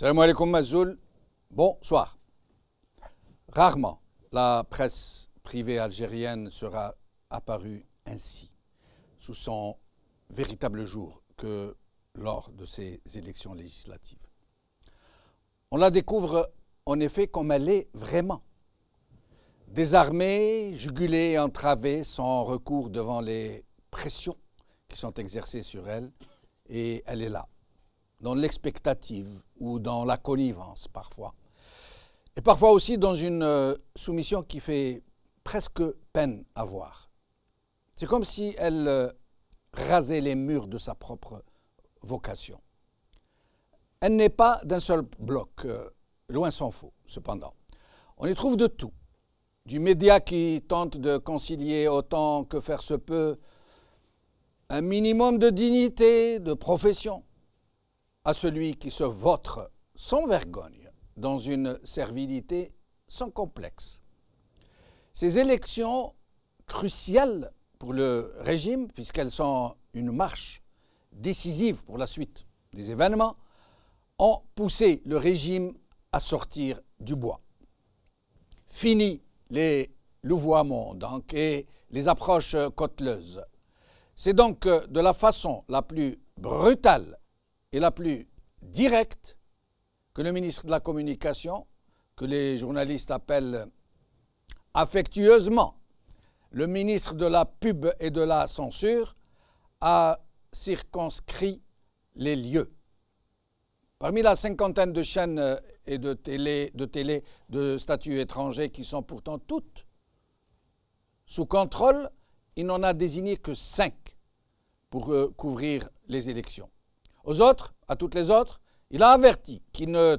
Salam alaikum Mazoul, bonsoir. Rarement la presse privée algérienne sera apparue ainsi, sous son véritable jour, que lors de ces élections législatives. On la découvre en effet comme elle est vraiment. Désarmée, jugulée et entravée, sans recours devant les pressions qui sont exercées sur elle, et elle est là, dans l'expectative ou dans la connivence parfois. Et parfois aussi dans une soumission qui fait presque peine à voir. C'est comme si elle rasait les murs de sa propre vocation. Elle n'est pas d'un seul bloc, loin s'en faut, cependant. On y trouve de tout. Du média qui tente de concilier autant que faire se peut un minimum de dignité, de profession, à celui qui se vautre sans vergogne dans une servilité sans complexe. Ces élections cruciales pour le régime, puisqu'elles sont une marche décisive pour la suite des événements, ont poussé le régime à sortir du bois. Fini les louvoiements donc, et les approches cauteleuses. C'est donc de la façon la plus brutale et la plus directe que le ministre de la Communication, que les journalistes appellent affectueusement le ministre de la Pub et de la Censure, a circonscrit les lieux. Parmi la cinquantaine de chaînes et de télé de statut étranger qui sont pourtant toutes sous contrôle, il n'en a désigné que 5 pour couvrir les élections. Aux autres, à toutes les autres, il a averti qu'il ne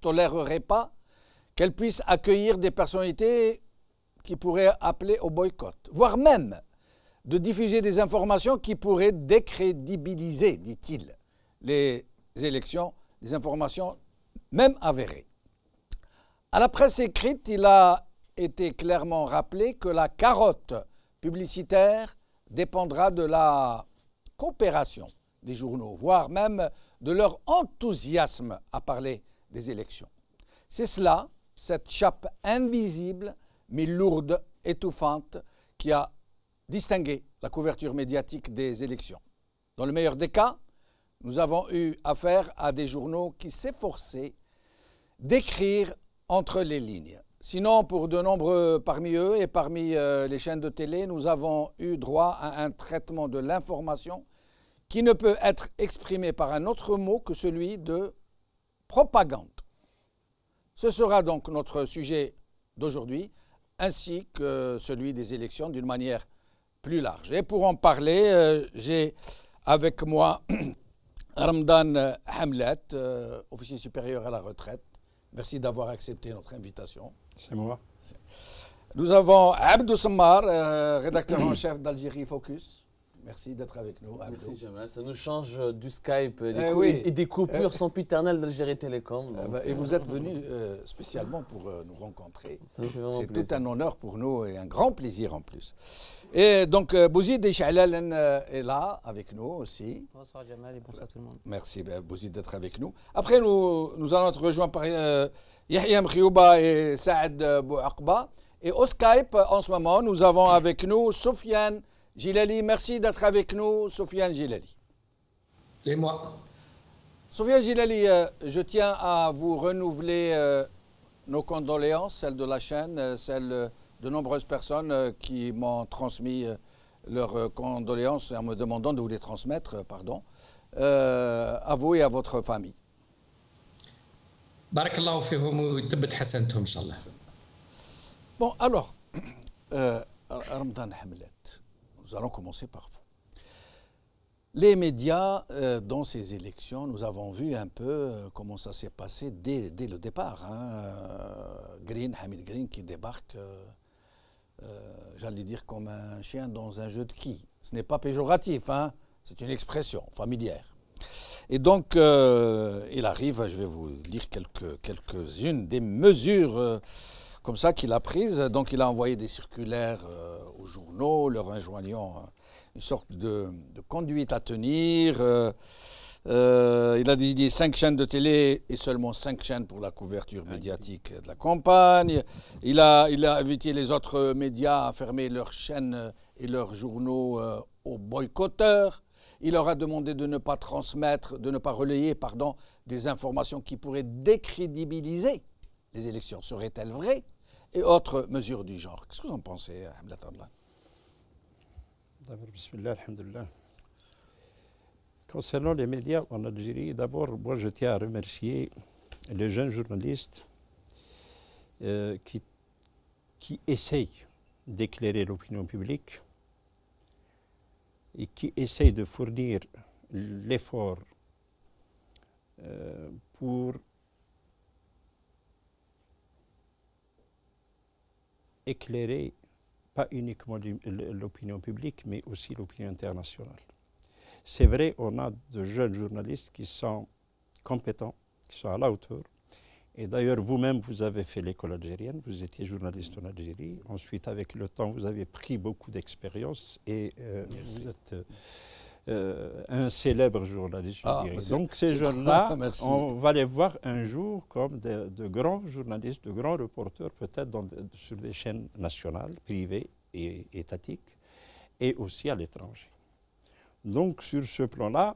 tolérerait pas qu'elles puissent accueillir des personnalités qui pourraient appeler au boycott, voire même de diffuser des informations qui pourraient décrédibiliser, dit-il, les élections, des informations même avérées. À la presse écrite, il a été clairement rappelé que la carotte publicitaire dépendra de la coopération des journaux, voire même de leur enthousiasme à parler des élections. C'est cela, cette chape invisible, mais lourde, étouffante, qui a distingué la couverture médiatique des élections. Dans le meilleur des cas, nous avons eu affaire à des journaux qui s'efforçaient d'écrire entre les lignes. Sinon, pour de nombreux parmi eux et parmi les chaînes de télé, nous avons eu droit à un traitement de l'information qui ne peut être exprimé par un autre mot que celui de propagande. Ce sera donc notre sujet d'aujourd'hui, ainsi que celui des élections d'une manière plus large. Et pour en parler, j'ai avec moi Ramadan Hamlet, officier supérieur à la retraite. Merci d'avoir accepté notre invitation. C'est moi. Nous avons Abdou Sammar, rédacteur en chef d'Algérie Focus. Merci d'être avec nous, Abdou. Merci Jamal. Ça nous change du Skype oui. et des coupures sempiternelles d'Algérie Télécom. Et vous êtes venu spécialement pour nous rencontrer. C'est tout un honneur pour nous et un grand plaisir en plus. Et donc, Bouzid Echalalen est là avec nous aussi. Bonsoir Jamal et bonsoir tout le monde. Merci Bouzid d'être avec nous. Après, nous allons être rejoints par Yahya Mkhiouba et Saad Bouakba. Et au Skype, en ce moment, nous avons avec nous Sofiane Gilali. Merci d'être avec nous, Sofiane Gilali. C'est moi. Sofiane Gilali, je tiens à vous renouveler nos condoléances, celles de la chaîne, celles de nombreuses personnes qui m'ont transmis leurs condoléances en me demandant de vous les transmettre, à vous et à votre famille. Barakallahu fihum wa yuthabbit hasanatuhum inshallah. Bon, alors, Ramadan Hamlet, nous allons commencer par vous. Les médias, dans ces élections, nous avons vu un peu comment ça s'est passé dès le départ. Hamid Green qui débarque, j'allais dire comme un chien dans un jeu de quilles. Ce n'est pas péjoratif, c'est une expression familière. Et donc, il arrive, je vais vous dire quelques-unes des mesures comme ça qu'il a prises. Donc, il a envoyé des circulaires aux journaux, leur enjoignant une sorte de conduite à tenir, Il a désigné 5 chaînes de télé et seulement 5 chaînes pour la couverture médiatique de la campagne. Il a invité les autres médias à fermer leurs chaînes et leurs journaux aux boycotteurs. Il leur a demandé de ne pas transmettre, de ne pas relayer, des informations qui pourraient décrédibiliser les élections. Seraient-elles vraies? Et autres mesures du genre. Qu'est-ce que vous en pensez, Hamlet Adlan? D'abord, bismillah, alhamdulillah. Concernant les médias en Algérie, d'abord, moi je tiens à remercier les jeunes journalistes qui essayent d'éclairer l'opinion publique et qui essayent de fournir l'effort pour éclairer pas uniquement l'opinion publique, mais aussi l'opinion internationale. C'est vrai, on a de jeunes journalistes qui sont compétents, qui sont à la hauteur. Et d'ailleurs, vous-même, vous avez fait l'école algérienne, vous étiez journaliste en Algérie. Ensuite, avec le temps, vous avez pris beaucoup d'expérience et vous êtes un célèbre journaliste, je dirais. Donc ces jeunes-là, on va les voir un jour comme de grands journalistes, de grands reporters, peut-être sur des chaînes nationales, privées et étatiques, et aussi à l'étranger. Donc sur ce plan-là,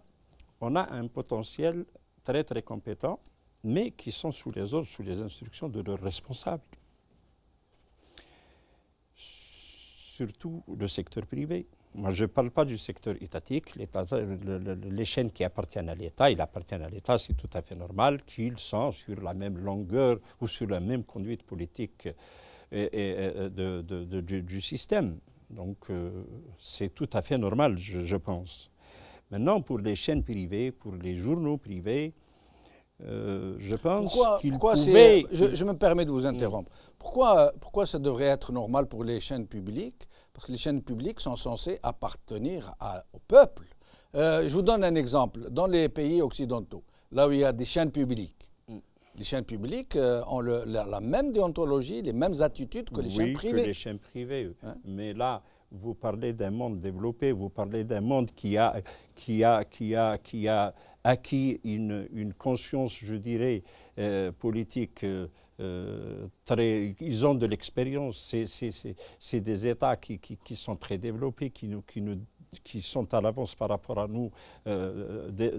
on a un potentiel très très compétent, mais qui sont sous les ordres, sous les instructions de leurs responsables. Surtout le secteur privé. Moi, je ne parle pas du secteur étatique. Les chaînes qui appartiennent à l'État, ils appartiennent à l'État, c'est tout à fait normal qu'ils sont sur la même longueur ou sur la même conduite politique du système. Donc, c'est tout à fait normal, je pense. Maintenant, pour les chaînes privées, pour les journaux privés, je pense qu'ils pouvaient... Je me permets de vous interrompre. Pourquoi ça devrait être normal pour les chaînes publiques? Parce que les chaînes publiques sont censées appartenir au peuple. Je vous donne un exemple. Dans les pays occidentaux, là où il y a des chaînes publiques, les chaînes publiques ont la même déontologie, les mêmes attitudes que les chaînes privées. Oui, que les chaînes privées. Hein? Mais là, vous parlez d'un monde développé, vous parlez d'un monde qui a acquis une conscience, je dirais, politique ils ont de l'expérience. C'est des États qui sont très développés, qui sont à l'avance par rapport à nous de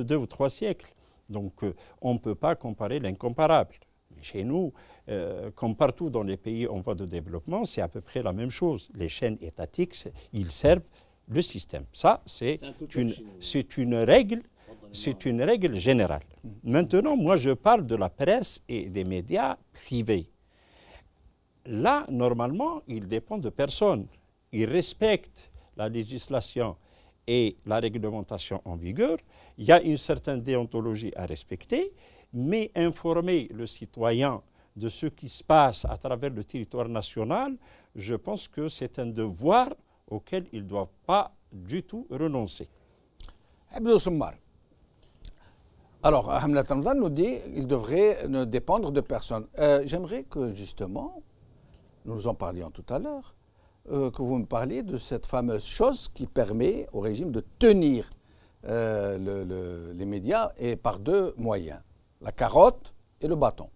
2 ou 3 siècles. Donc on ne peut pas comparer l'incomparable. Chez nous, comme partout dans les pays en voie de développement, c'est à peu près la même chose. Les chaînes étatiques, ils servent le système. Ça, c'est une règle. C'est une règle générale. Maintenant, moi, je parle de la presse et des médias privés. Là, normalement, ils dépendent de personne. Ils respectent la législation et la réglementation en vigueur. Il y a une certaine déontologie à respecter, mais informer le citoyen de ce qui se passe à travers le territoire national, je pense que c'est un devoir auquel ils ne doivent pas du tout renoncer. Alors, Hamlet Adlan nous dit qu'il devrait ne dépendre de personne. J'aimerais que, justement, nous en parlions tout à l'heure, que vous me parliez de cette fameuse chose qui permet au régime de tenir les médias et par 2 moyens, la carotte et le bâton.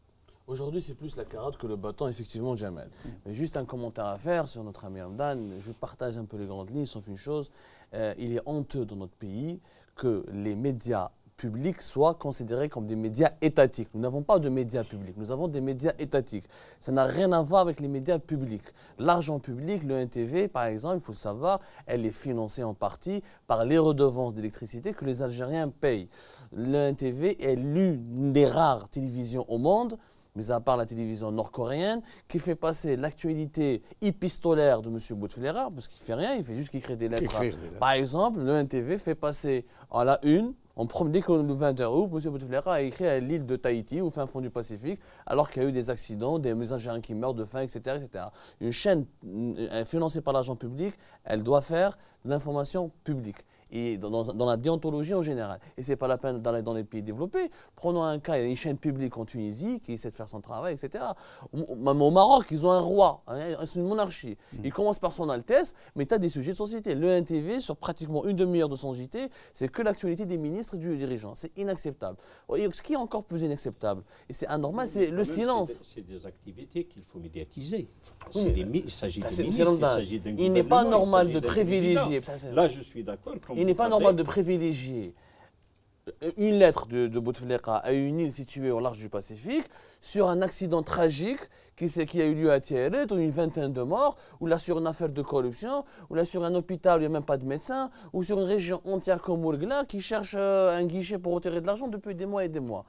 Aujourd'hui, c'est plus la carotte que le bâton, effectivement, Jamel. Mais juste un commentaire à faire sur notre ami Hamdan. Je partage un peu les grandes lignes, sauf une chose. Il est honteux dans notre pays que les médias publics soient considérés comme des médias étatiques. Nous n'avons pas de médias publics, nous avons des médias étatiques. Ça n'a rien à voir avec les médias publics. L'argent public, le NTV, par exemple, il faut le savoir, elle est financée en partie par les redevances d'électricité que les Algériens payent. Le NTV est l'une des rares télévisions au monde, mis à part la télévision nord-coréenne, qui fait passer l'actualité épistolaire de M. Bouteflika, parce qu'il ne fait rien, il fait juste écrire des lettres. Par exemple, le NTV fait passer à la une, dès que le 20h ouvre, M. Bouteflika a écrit à l'île de Tahiti, au fin fond du Pacifique, alors qu'il y a eu des accidents, des Algériens qui meurent de faim, etc., etc. Une chaîne financée par l'argent public, elle doit faire de l'information publique. et dans la déontologie en général. Et ce n'est pas la peine d'aller dans les pays développés. Prenons un cas, il y a une chaîne publique en Tunisie qui essaie de faire son travail, etc. Même au Maroc, ils ont un roi, c'est une monarchie. Il commence par son Altesse, mais tu as des sujets de société. Le NTV, sur pratiquement une demi-heure de son JT, c'est que l'actualité des ministres et du dirigeant. C'est inacceptable. Et ce qui est encore plus inacceptable, et c'est anormal, c'est le silence. C'est des activités qu'il faut médiatiser. Il s'agit de c'est ministres, il s'agit d'un Il n'est pas gouvernement, normal il de s'agit d'un privilégier. président. Là, je suis d'accord. Il n'est pas normal de privilégier une lettre de Bouteflika à une île située au large du Pacifique sur un accident tragique qui a eu lieu à Tiaret, où une vingtaine de morts, ou là sur une affaire de corruption, ou là sur un hôpital où il n'y a même pas de médecin, ou sur une région entière comme Ourgla qui cherche un guichet pour retirer de l'argent depuis des mois et des mois.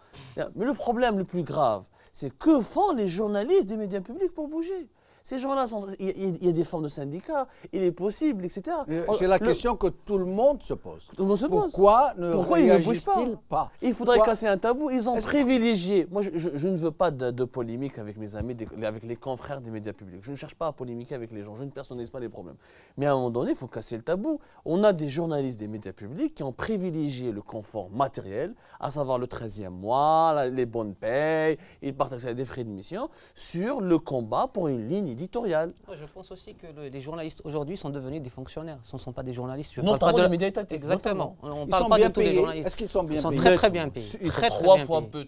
Mais le problème le plus grave, c'est que font les journalistes des médias publics pour bouger? Ces gens-là, il y a des formes de syndicats, il est possible, etc. C'est la question que tout le monde se pose. Tout le monde se pose. Pourquoi ils ne bougent pas? Il faudrait casser un tabou. Ils ont privilégié. Moi, je ne veux pas de polémique avec mes amis, avec les confrères des médias publics. Je ne cherche pas à polémiquer avec les gens. Je ne personnalise pas les problèmes. Mais à un moment donné, il faut casser le tabou. On a des journalistes des médias publics qui ont privilégié le confort matériel, à savoir le 13e mois, les bonnes payes, ils partagent des frais de mission, sur le combat pour une ligne éditoriale. Je pense aussi que les journalistes aujourd'hui sont devenus des fonctionnaires. Ce ne sont pas des journalistes. Notamment les médias étatiques. Exactement. On ne Ils parle sont pas bien de tous les payés. journalistes. Est-ce qu'ils sont bien Ils sont payés? très très bien payés. Ils sont Très, trois bien fois, payés.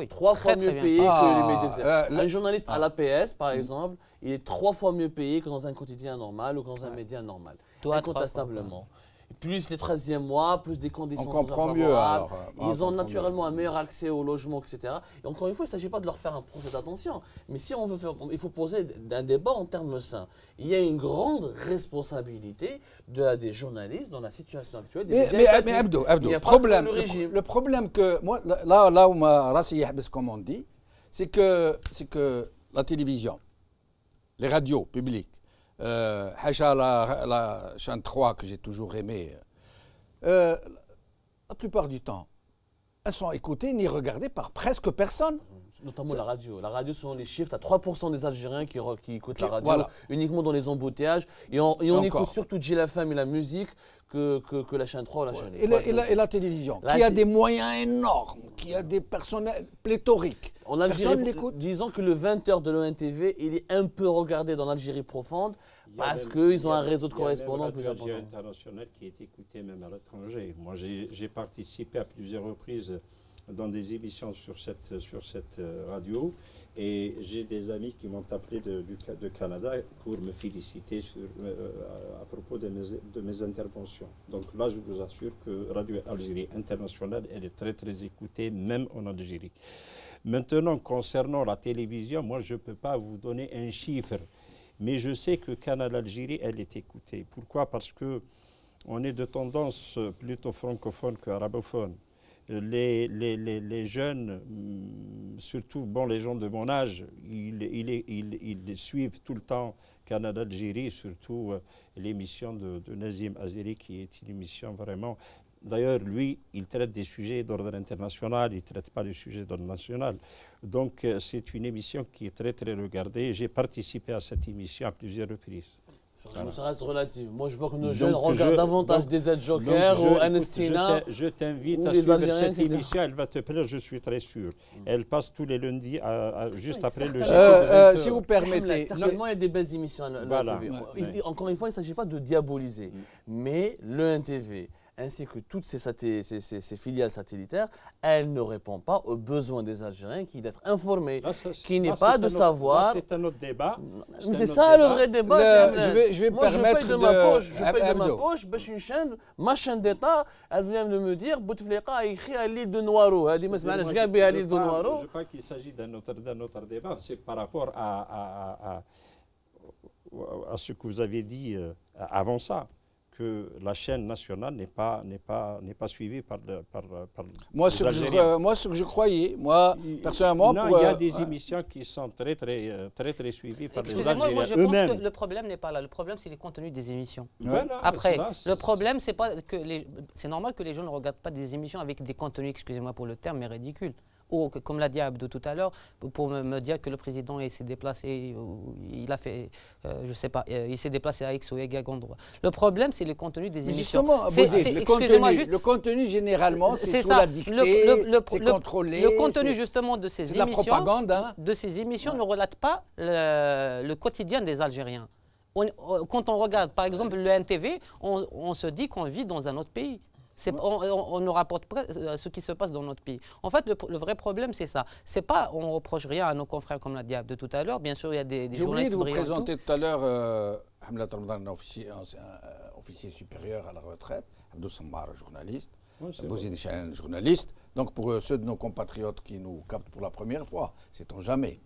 trois fois mieux payés que les médias. Un journaliste à Ah. l'APS, par exemple, il est 3 fois mieux payé que dans un quotidien normal ou dans un média normal. Incontestablement. Plus les 13e mois, plus des conditions On comprend sociales mieux, favorables. alors. Ils ont naturellement un meilleur accès au logement, etc. Et encore une fois, il ne s'agit pas de leur faire un procès d'attention. Mais si on veut faire, il faut poser un débat en termes sains. Il y a une grande responsabilité des journalistes dans la situation actuelle des médias étatiques. Mais Abdou, Il n'y a pas que le régime. le problème que moi, là où ma race yahbes, comme on dit, c'est que la télévision, les radios publiques, Hacha, la chaîne 3 que j'ai toujours aimée, la plupart du temps, elles sont écoutées ni regardées par presque personne. Notamment la radio. La radio, selon les chiffres, tu as 3% des Algériens qui écoutent la radio, voilà. uniquement dans les embouteillages. Et on écoute surtout GLFM et la musique que la chaîne 3 ou la chaîne Et la télévision, qui a des moyens énormes, qui a des personnels pléthoriques. En Algérie, disons que le 20h de l'ONTV, il est un peu regardé dans l'Algérie profonde parce qu'ils ont un réseau de correspondants plus important. Il y a une radio internationale qui est écoutée même à l'étranger. Moi, j'ai participé à plusieurs reprises dans des émissions sur cette radio et j'ai des amis qui m'ont appelé de Canada pour me féliciter à propos de mes interventions. Donc là, je vous assure que Radio Algérie Internationale, elle est très très écoutée, même en Algérie. Maintenant, concernant la télévision, moi, je ne peux pas vous donner un chiffre, mais je sais que Canal Algérie, elle est écoutée. Pourquoi? Parce qu'on est de tendance plutôt francophone qu'arabophone. Les jeunes, surtout les gens de mon âge, ils suivent tout le temps Canal Algérie, surtout l'émission de Nazim Azeri, qui est une émission vraiment... D'ailleurs, lui, il traite des sujets d'ordre international, il ne traite pas des sujets d'ordre national. Donc, c'est une émission qui est très, très regardée. J'ai participé à cette émission à plusieurs reprises. Voilà. Ça reste relatif. Moi, je vois que nos jeunes regardent davantage des aides-jokers ou Anestina. Je t'invite à suivre cette émission, elle va te plaire, je suis très sûr. Elle passe tous les lundis, juste après le JT. Si vous permettez. Certainement, il y a des belles émissions à l'ONTV. Encore une fois, il ne s'agit pas de diaboliser. Mais l'ONTV, ainsi que toutes ces filiales satellitaires, elles ne répondent pas aux besoins des Algériens qui d'être informés, qui n'est pas de savoir... C'est un autre débat. Mais c'est ça le vrai débat. Je vais moi, je paye de ma poche. Je paye de ma poche. Ma chaîne d'État, elle vient de me dire Bouteflika a écrit à l'île de Noiro. Elle dit, mais je à l'île de Noiro. Je ne crois qu'il s'agit d'un autre débat. C'est par rapport à ce que vous avez dit avant ça, que la chaîne nationale n'est pas suivie par les Algériens. Moi, ce que je croyais, personnellement... Non, il y a des émissions qui sont très suivies par les Algériens moi, je pense que le problème n'est pas là. Le problème, c'est les contenus des émissions. Voilà, après, le problème, c'est pas que c'est normal que les gens ne regardent pas des émissions avec des contenus, excusez-moi pour le terme, mais ridicules. ou comme l'a dit Abdou tout à l'heure, pour me dire que le président s'est déplacé, il a fait, je sais pas, il s'est déplacé à X ou Y endroit. Le problème, c'est le contenu des émissions. Justement, le contenu généralement, c'est sous la dictée, c'est contrôlé. Le contenu justement de ces émissions, la propagande, hein. De ces émissions ne relate pas le quotidien des Algériens. Quand on regarde par exemple le NTV, on se dit qu'on vit dans un autre pays. On nous rapporte ce qui se passe dans notre pays. En fait, le vrai problème, c'est ça. C'est pas, on ne reproche rien à nos confrères comme l'a dit Abdou tout à l'heure. Bien sûr, il y a des journalistes brillants. J'ai oublié de vous présenter tout à l'heure Hamlat Ramadan, officier supérieur à la retraite, Abdou Sammar, journaliste, Bouzid Chahine, journaliste. Donc pour ceux de nos compatriotes qui nous captent pour la première fois, sait-on jamais.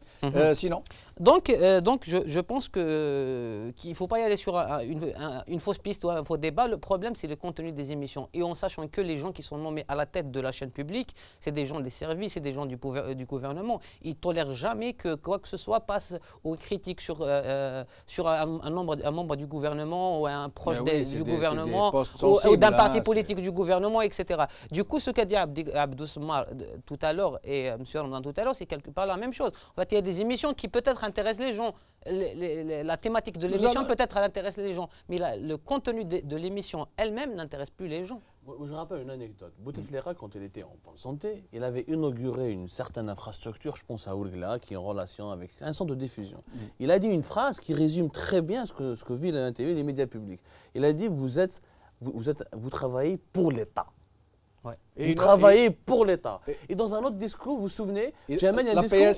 Sinon Donc je pense qu'il ne faut pas y aller sur une fausse piste ou un faux débat. Le problème, c'est le contenu des émissions. Et en sachant que les gens qui sont nommés à la tête de la chaîne publique, c'est des gens des services, c'est des gens du gouvernement. Ils ne tolèrent jamais que quoi que ce soit passe aux critiques sur un membre du gouvernement ou un proche du gouvernement ou d'un parti politique du gouvernement, etc. Du coup, ce qu'a dit Abdou Sammar tout à l'heure et M. Ramadan tout à l'heure, c'est quelque part la même chose. En fait, il y a des émissions qui peut-être intéressent les gens. La thématique de l'émission peut-être intéresse les gens, mais le contenu de l'émission elle-même n'intéresse plus les gens. Je rappelle une anecdote. Bouteflika, quand il était en bonne santé, il avait inauguré une certaine infrastructure, je pense à Ouargla, qui est en relation avec un centre de diffusion. Il a dit une phrase qui résume très bien ce que vit la TV et les médias publics. Il a dit vous travaillez pour l'État. Ouais. Vous travaillez pour l'État. Et dans un autre discours, vous vous souvenez, Jamel, il y a un discours.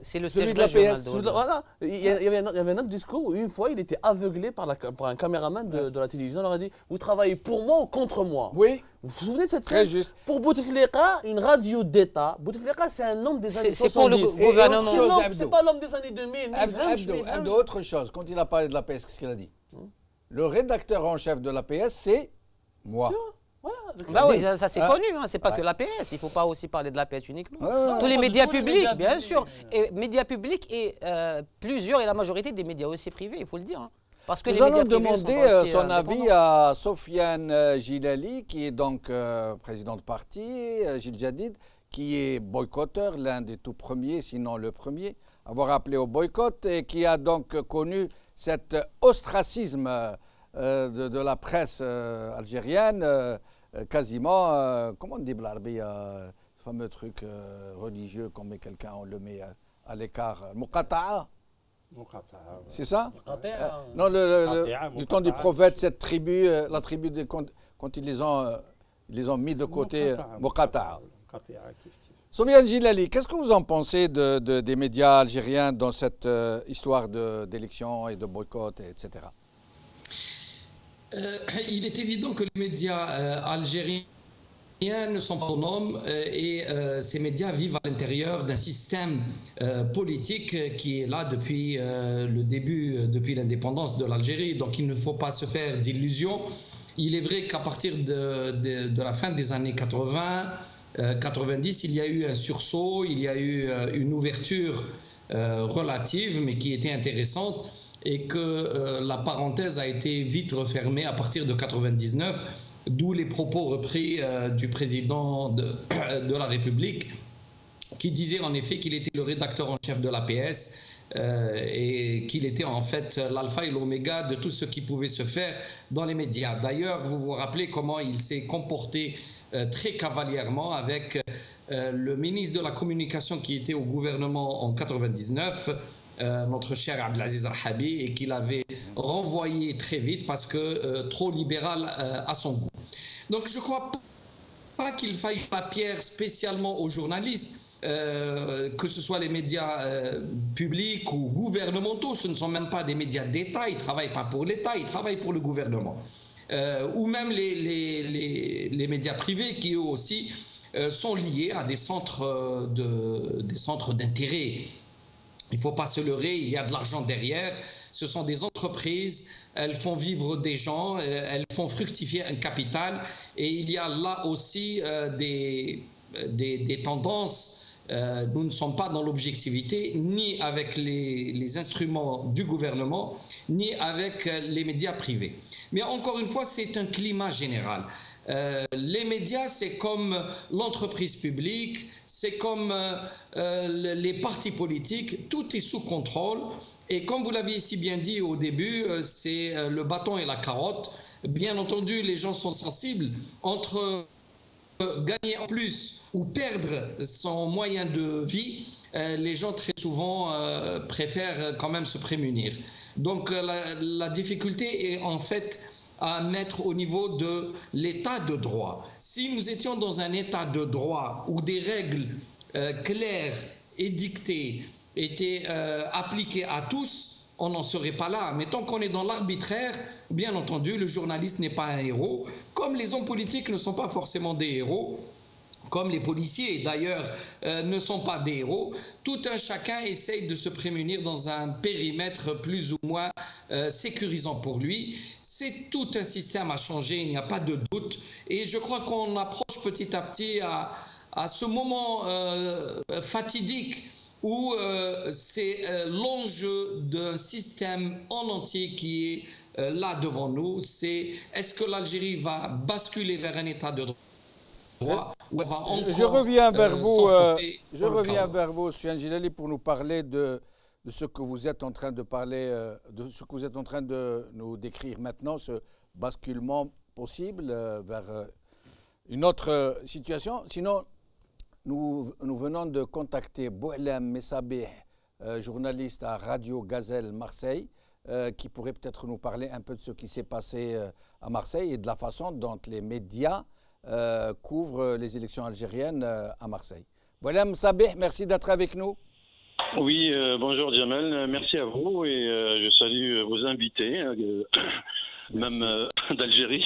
C'est le siège régional. Voilà. Il y avait un autre discours où une fois, il était aveuglé par un caméraman de la télévision. Il leur a dit vous travaillez pour moi ou contre moi. Oui. Vous vous souvenez de cette scène? Très juste. Pour Bouteflika, une radio d'État. Bouteflika, c'est un homme des années 70. C'est pour le gouvernement. C'est pas l'homme des années 2000. Abdou, autre chose. Quand il a parlé de l'APS, qu'est-ce qu'il a dit? Le rédacteur en chef de l'APS, c'est moi. Voilà, bah oui, ça c'est connu, hein. C'est pas que l'APS, il ne faut pas aussi parler de l'APS uniquement. Tous les médias publics, bien sûr. Et médias publics et plusieurs et la majorité des médias aussi privés, il faut le dire. Hein. Parce que nous allons demander son avis à Sofiane Gilali, qui est donc président de parti, Gilles Jadid, qui est boycotteur, l'un des tout premiers, sinon le premier, à avoir appelé au boycott et qui a donc connu cet ostracisme de la presse algérienne. Quasiment, comment on dit Blarbi, ce fameux truc religieux qu'on met quelqu'un, on le met à l'écart, Muqata'a. C'est ça? Non, du temps du prophète, cette tribu, la tribu quand ils les ont mis de côté, Muqata'a. Sofiane Gilali, qu'est-ce que vous en pensez des médias algériens dans cette histoire d'élection et de boycott, etc.? Il est évident que les médias algériens ne sont pas autonomes et ces médias vivent à l'intérieur d'un système politique qui est là depuis le début, depuis l'indépendance de l'Algérie. Donc il ne faut pas se faire d'illusions. Il est vrai qu'à partir de la fin des années 80, 90, il y a eu un sursaut, il y a eu une ouverture relative, mais qui était intéressante. Et que la parenthèse a été vite refermée à partir de 99, d'où les propos repris du président de la République, qui disait en effet qu'il était le rédacteur en chef de l'APS et qu'il était en fait l'alpha et l'oméga de tout ce qui pouvait se faire dans les médias. D'ailleurs, vous vous rappelez comment il s'est comporté très cavalièrement avec le ministre de la Communication qui était au gouvernement en 99, notre cher Abdelaziz Rahabi, et qu'il avait renvoyé très vite parce que trop libéral à son goût. Donc je ne crois pas qu'il faille pas pierre spécialement aux journalistes, que ce soit les médias publics ou gouvernementaux. Ce ne sont même pas des médias d'État, ils ne travaillent pas pour l'État, ils travaillent pour le gouvernement. Ou même les médias privés qui eux aussi sont liés à des centres d'intérêt. Il ne faut pas se leurrer, il y a de l'argent derrière. Ce sont des entreprises, elles font vivre des gens, elles font fructifier un capital. Et il y a là aussi des tendances. Nous ne sommes pas dans l'objectivité, ni avec les instruments du gouvernement, ni avec les médias privés. Mais encore une fois, c'est un climat général. Les médias, c'est comme l'entreprise publique, c'est comme les partis politiques, tout est sous contrôle. Et comme vous l'avez si bien dit au début, c'est le bâton et la carotte. Bien entendu, les gens sont sensibles entre gagner en plus ou perdre son moyen de vie. Les gens très souvent préfèrent quand même se prémunir. Donc la difficulté est en fait à mettre au niveau de l'état de droit. Si nous étions dans un état de droit où des règles claires, édictées, étaient appliquées à tous, on n'en serait pas là. Mais tant qu'on est dans l'arbitraire, bien entendu, le journaliste n'est pas un héros, comme les hommes politiques ne sont pas forcément des héros, comme les policiers d'ailleurs ne sont pas des héros. Tout un chacun essaye de se prémunir dans un périmètre plus ou moins sécurisant pour lui. C'est tout un système à changer, il n'y a pas de doute. Et je crois qu'on approche petit à petit à ce moment fatidique où c'est l'enjeu d'un système en entier qui est là devant nous. C'est est-ce que l'Algérie va basculer vers un état de droit? Je reviens vers vous, Soufiane Djilali, pour nous parler de ce que vous êtes en train de parler, de ce que vous êtes en train de nous décrire maintenant, ce basculement possible vers une autre situation. Sinon, nous venons de contacter Boualem Messabeh, journaliste à Radio Gazelle Marseille, qui pourrait peut-être nous parler un peu de ce qui s'est passé à Marseille et de la façon dont les médias couvre les élections algériennes à Marseille. Boualem Sabeh, merci d'être avec nous. Oui, bonjour Jamel, merci à vous et je salue vos invités, même d'Algérie.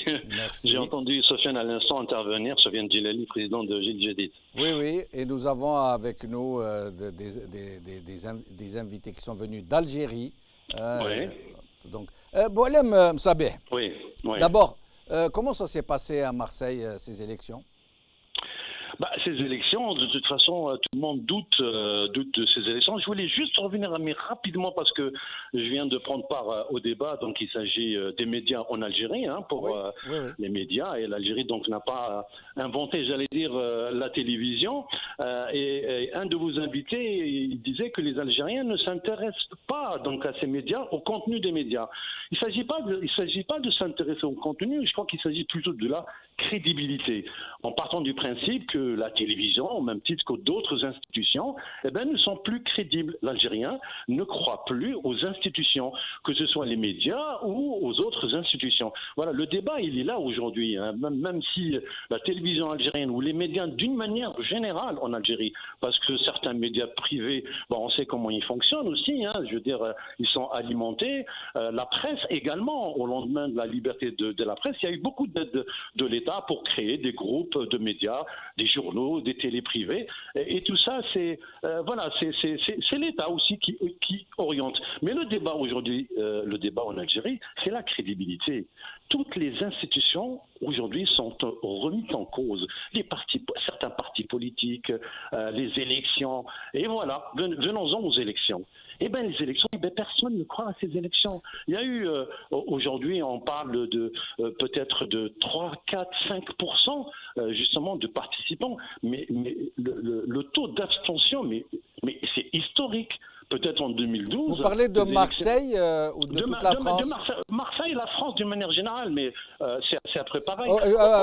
J'ai entendu Soufiane à l'instant intervenir, Soufiane Djilali, président de Gilles Jadid. Oui, oui, et nous avons avec nous des invités qui sont venus d'Algérie. Oui. Donc, Boualem Sabeh, oui. D'abord, comment ça s'est passé à Marseille, ces élections? Ces élections, de toute façon, tout le monde doute de ces élections. Je voulais juste revenir rapidement parce que je viens de prendre part au débat. Donc, il s'agit des médias en Algérie, pour les médias. Et l'Algérie, donc, n'a pas inventé, j'allais dire, la télévision. Et un de vos invités, il disait que les Algériens ne s'intéressent pas donc à ces médias, au contenu des médias. Il ne s'agit pas de s'intéresser au contenu. Je crois qu'il s'agit plutôt de la crédibilité. En partant du principe que la télévision, au même titre que d'autres institutions, ne sont plus crédibles. L'Algérien ne croit plus aux institutions, que ce soit les médias ou aux autres institutions. Voilà, le débat, il est là aujourd'hui. Même si la télévision algérienne ou les médias, d'une manière générale en Algérie, parce que certains médias privés, on sait comment ils fonctionnent aussi, je veux dire, ils sont alimentés. La presse également, au lendemain de la liberté de la presse, il y a eu beaucoup d'aide de l'État pour créer des groupes de médias, des journaux, des télés privées, et tout ça, c'est l'État aussi qui oriente. Mais le débat aujourd'hui, le débat en Algérie, c'est la crédibilité. Toutes les institutions aujourd'hui sont remises en cause. Certains partis politiques, les élections, et voilà, venons-en aux élections. Les élections, personne ne croit à ces élections. Il y a eu, aujourd'hui, on parle de peut-être de 3, 4, 5% justement de participants, mais le taux d'abstention, mais c'est historique. Peut-être en 2012. Vous parlez de Marseille ou de toute la France? Marseille, la France d'une manière générale, mais c'est à peu près pareil.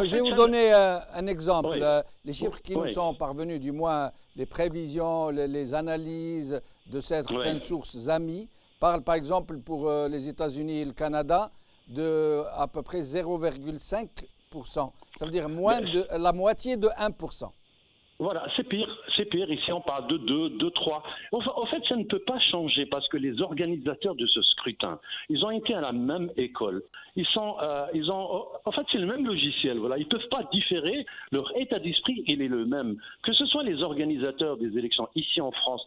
Je vais vous donner un exemple. Les chiffres qui nous sont parvenus, du moins les prévisions, les analyses de certaines sources amies, parlent par exemple pour les États-Unis et le Canada de à peu près 0,5%. Ça veut dire moins de la moitié de 1%. Voilà, c'est pire. Ici, on parle de 2, 3. En fait, ça ne peut pas changer parce que les organisateurs de ce scrutin, ils ont été à la même école. En fait, c'est le même logiciel. Voilà, ils ne peuvent pas différer. Leur état d'esprit, il est le même. Que ce soit les organisateurs des élections ici en France,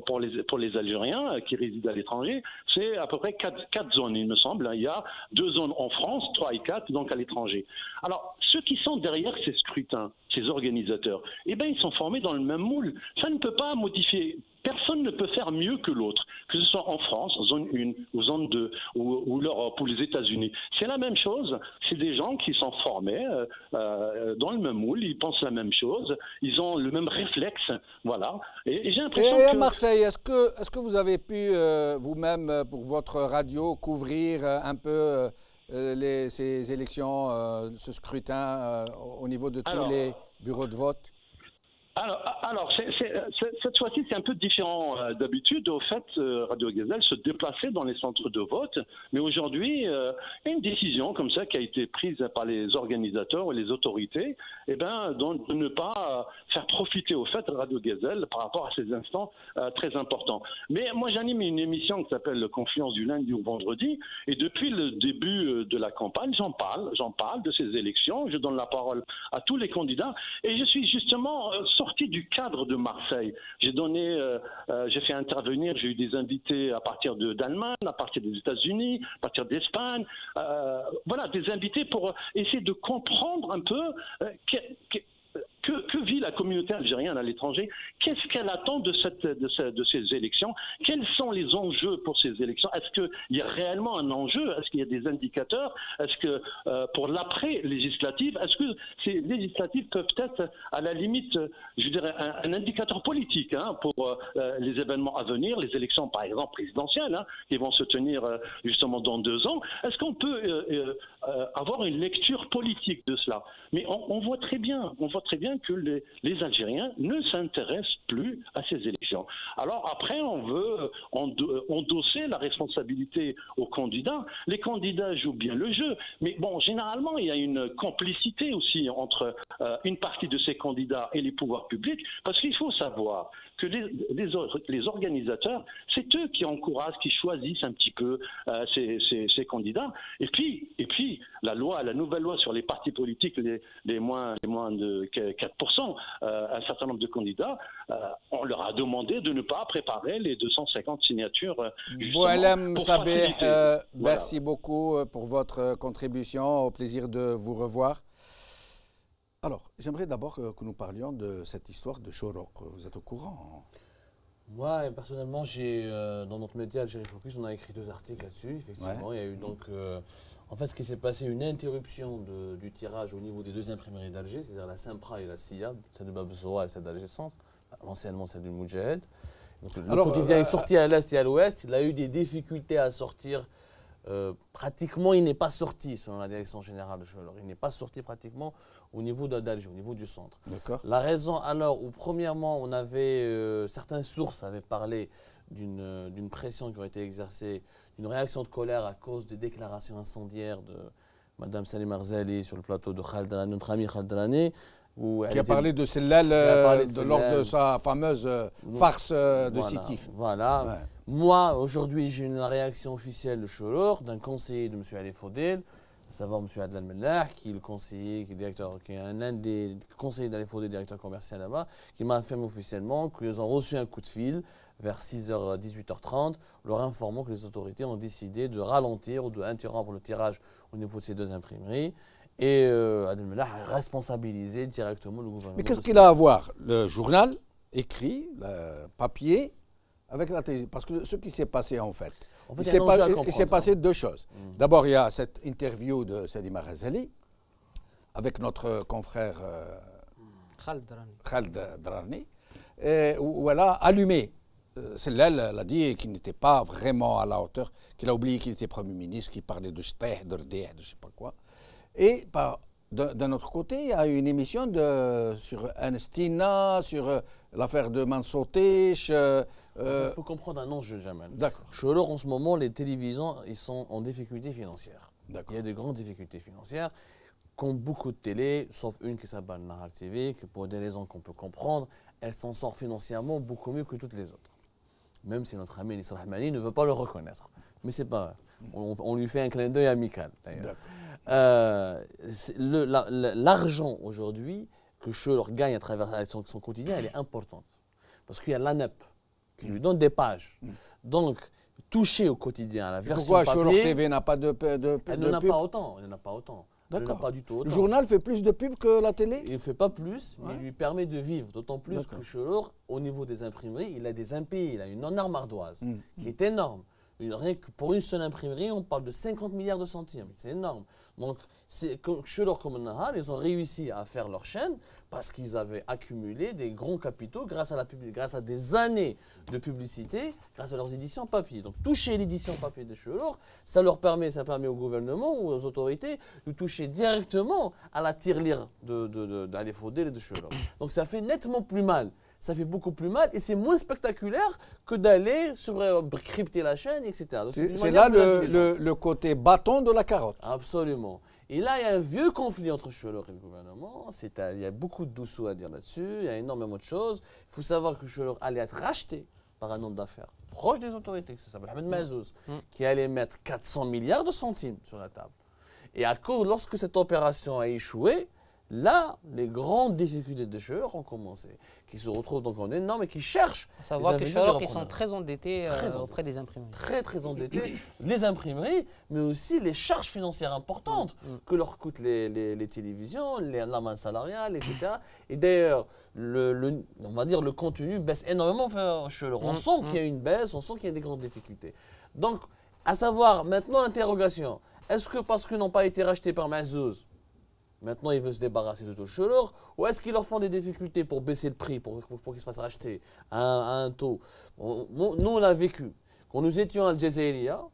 pour les Algériens qui résident à l'étranger, c'est à peu près 4 zones, il me semble. Il y a 2 zones en France, 3 et 4, donc à l'étranger. Alors, ceux qui sont derrière ces scrutins, ces organisateurs, ils sont formés dans le même moule. Ça ne peut pas modifier. Personne personne ne peut faire mieux que l'autre, que ce soit en France, en zone 1, ou zone 2, ou l'Europe, ou les États-Unis. C'est la même chose. C'est des gens qui sont formés dans le même moule, ils pensent la même chose, ils ont le même réflexe. Voilà. Et j'ai l'impression Et à que... Marseille, est-ce que vous avez pu vous-même, pour votre radio, couvrir un peu ces élections, ce scrutin au niveau de tous les bureaux de vote? Alors cette fois-ci, c'est un peu différent d'habitude. Au fait, Radio Gazelle se déplaçait dans les centres de vote, mais aujourd'hui, il y a une décision comme ça qui a été prise par les organisateurs et les autorités, de ne pas faire profiter au fait Radio Gazelle par rapport à ces instants très importants. Mais moi, j'anime une émission qui s'appelle Confluence du lundi au vendredi, et depuis le début de la campagne, j'en parle de ces élections, je donne la parole à tous les candidats, et je suis justement sorti du cadre de Marseille. J'ai fait intervenir, j'ai eu des invités à partir d'Allemagne, à partir des États-Unis, à partir d'Espagne, voilà, des invités pour essayer de comprendre un peu que vit la communauté algérienne à l'étranger, qu'est-ce qu'elle attend de ces élections, quels sont les enjeux pour ces élections, est-ce qu'il y a réellement un enjeu, est-ce qu'il y a des indicateurs, est-ce que pour l'après-législative, est-ce que ces législatives peuvent être à la limite, je dirais, un indicateur politique pour les événements à venir, les élections par exemple présidentielles qui vont se tenir justement dans 2 ans, est-ce qu'on peut avoir une lecture politique de cela? Mais on voit très bien que les Algériens ne s'intéressent plus à ces élections. Alors après, on veut endosser la responsabilité aux candidats. Les candidats jouent bien le jeu, mais bon, généralement, il y a une complicité aussi entre une partie de ces candidats et les pouvoirs publics, parce qu'il faut savoir que les organisateurs, c'est eux qui encouragent, qui choisissent un petit peu ces candidats. Et puis la nouvelle loi sur les partis politiques, les moins de 4%, un certain nombre de candidats, on leur a demandé de ne pas préparer les 250 signatures. Boualem Sabeh, voilà. merci beaucoup pour votre contribution. Au plaisir de vous revoir. Alors, j'aimerais d'abord que nous parlions de cette histoire de Choroq. Vous êtes au courant? Moi, personnellement, dans notre média Algérie Focus, on a écrit 2 articles là-dessus. Effectivement, Ouais. il y a eu donc, en fait, ce qui s'est passé, une interruption du tirage au niveau des 2 imprimeries d'Alger, c'est-à-dire la Simpra et la SIA, celle de Babzoa et celle d'Alger Centre, anciennement celle du Moudjahed. Donc, le quotidien est sorti à l'est et à l'ouest. Il a eu des difficultés à sortir. Pratiquement, il n'est pas sorti selon la direction générale de Cholour. Il n'est pas sorti pratiquement au niveau d'Alger, au niveau du centre. La raison alors où premièrement on avait certaines sources avaient parlé d'une pression qui aurait été exercée, d'une réaction de colère à cause des déclarations incendiaires de Mme Salim Arzali sur le plateau de Khaldrani, notre ami Khaldrani. Qui a parlé de Sellal lors de sa fameuse farce de Sétif. Voilà. Ouais. Moi, aujourd'hui, j'ai une réaction officielle de Cholour, d'un conseiller de M. Ali Faudel, à savoir M. Adlan Mellah, qui est le conseiller, qui est un des conseillers d'Ali Faudel, directeur commercial là-bas, qui m'a affirmé officiellement qu'ils ont reçu un coup de fil vers 6h, 18h30, leur informant que les autorités ont décidé de ralentir ou d'interrompre le tirage au niveau de ces 2 imprimeries. Et Adel Mellah a responsabilisé directement le gouvernement. Mais qu'est-ce qu'il a à voir, le journal écrit, le papier, avec la télé? Parce que ce qui s'est passé en fait, il s'est passé 2 choses. D'abord, il y a cette interview de Salim Arzali avec notre confrère Khaldrani, où elle a allumé. Celle-là, elle a dit qu'il n'était pas vraiment à la hauteur, qu'il a oublié qu'il était Premier ministre, qu'il parlait de Steh, de Rdeh, de je ne sais pas quoi. Et d'un autre côté, il y a une émission sur Anestina, sur l'affaire de Mansour-Tesh. Il faut comprendre un enjeu, Jamal. D'accord. Cholour, en ce moment, les télévisions ils sont en difficulté financière. Il y a de grandes difficultés financières, comme beaucoup de télés, sauf une qui s'appelle Nahar TV, qui pour des raisons qu'on peut comprendre, elle s'en sort financièrement beaucoup mieux que toutes les autres. Même si notre ami Nisra Rahmani ne veut pas le reconnaître. Mais c'est pas grave. On lui fait un clin d'œil amical, d'ailleurs. L'argent aujourd'hui que Cholour gagne à travers son quotidien, elle est importante. Parce qu'il y a l'ANEP qui lui donne des pages. Donc, toucher au quotidien à la version pourquoi papier... Pourquoi Cholour TV n'a pas de Elle n'en a pas autant. Elle n'en a pas autant. Il n'en a D'accord. pas du tout Le autant. journal fait plus de pubs que la télé? Il ne fait pas plus, mais Ouais. il lui permet de vivre. D'autant plus D'accord. que Chelor, au niveau des imprimeries, il a des impayés. Il a une non-arme ardoise Mm. qui est énorme. Rien que pour une seule imprimerie, on parle de 50 milliards de centimes. C'est énorme. Donc, Chelor comme Nahal, ils ont réussi à faire leur chaîne parce qu'ils avaient accumulé des grands capitaux grâce à des années de publicité, grâce à leurs éditions papier. Donc, toucher l'édition papier de Chelor, ça permet au gouvernement ou aux autorités de toucher directement à la tirelire d'Ali Fodel et de Chelor. Donc, ça fait nettement plus mal. Ça fait beaucoup plus mal et c'est moins spectaculaire que d'aller crypter la chaîne, etc. Donc, une C'est manière là plus intelligente. le côté bâton de la carotte. Absolument. Et là, il y a un vieux conflit entre Chelor et le gouvernement. Il y a beaucoup de dessous à dire là-dessus. Il y a énormément de choses. Il faut savoir que Chelor allait être racheté par un homme d'affaires proche des autorités, ça s'appelle Ahmed Mazouz, qui allait mettre 400 milliards de centimes sur la table. Et lorsque cette opération a échoué, là, les grandes difficultés de Chelor ont commencé, qui se retrouvent donc en énorme et qui cherchent. À savoir que les Chelor, investisseurs ils sont très endettés auprès des imprimeries. très très endettés, les imprimeries, mais aussi les charges financières importantes que leur coûtent les télévisions, la main salariale, etc. Et d'ailleurs, on va dire le contenu baisse énormément. On sent qu'il y a une baisse, on sent qu'il y a des grandes difficultés. Donc, à savoir, maintenant l'interrogation, est-ce que parce qu'ils n'ont pas été rachetés par Mazouz, maintenant, ils veulent se débarrasser de tout Chelor, ou est-ce qu'ils leur font des difficultés pour baisser le prix, pour qu'ils se fassent racheter à un taux? Nous, on a vécu. Quand nous étions à Al Jazeera,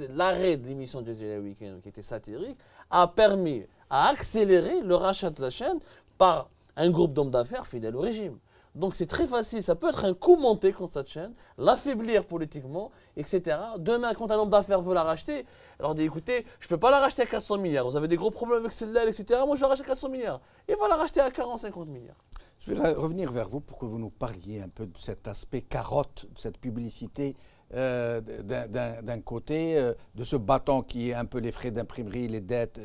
l'arrêt de l'émission Jazeera Weekend, qui était satirique, a permis à accélérer le rachat de la chaîne par un groupe d'hommes d'affaires fidèles au régime. Donc c'est très facile, ça peut être un coup monté contre cette chaîne, l'affaiblir politiquement, etc. Demain, quand un homme d'affaires veut la racheter, alors dit écoutez, je ne peux pas la racheter à 400 milliards, vous avez des gros problèmes avec celle-là, etc. Moi je vais la racheter à 400 milliards. Et va la racheter à 40-50 milliards. Je vais revenir vers vous pour que vous nous parliez un peu de cet aspect carotte, de cette publicité d'un côté, de ce bâton qui est un peu les frais d'imprimerie, les dettes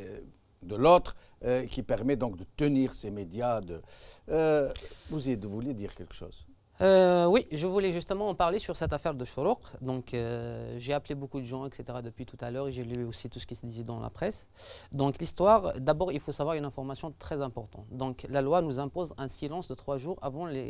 de l'autre, qui permet donc de tenir ces médias. Vous voulez dire quelque chose? Oui, je voulais justement en parler sur cette affaire de Choroq. Donc, j'ai appelé beaucoup de gens, etc. depuis tout à l'heure et j'ai lu aussi tout ce qui se disait dans la presse. Donc, l'histoire, d'abord, il faut savoir une information très importante. Donc, la loi nous impose un silence de 3 jours avant la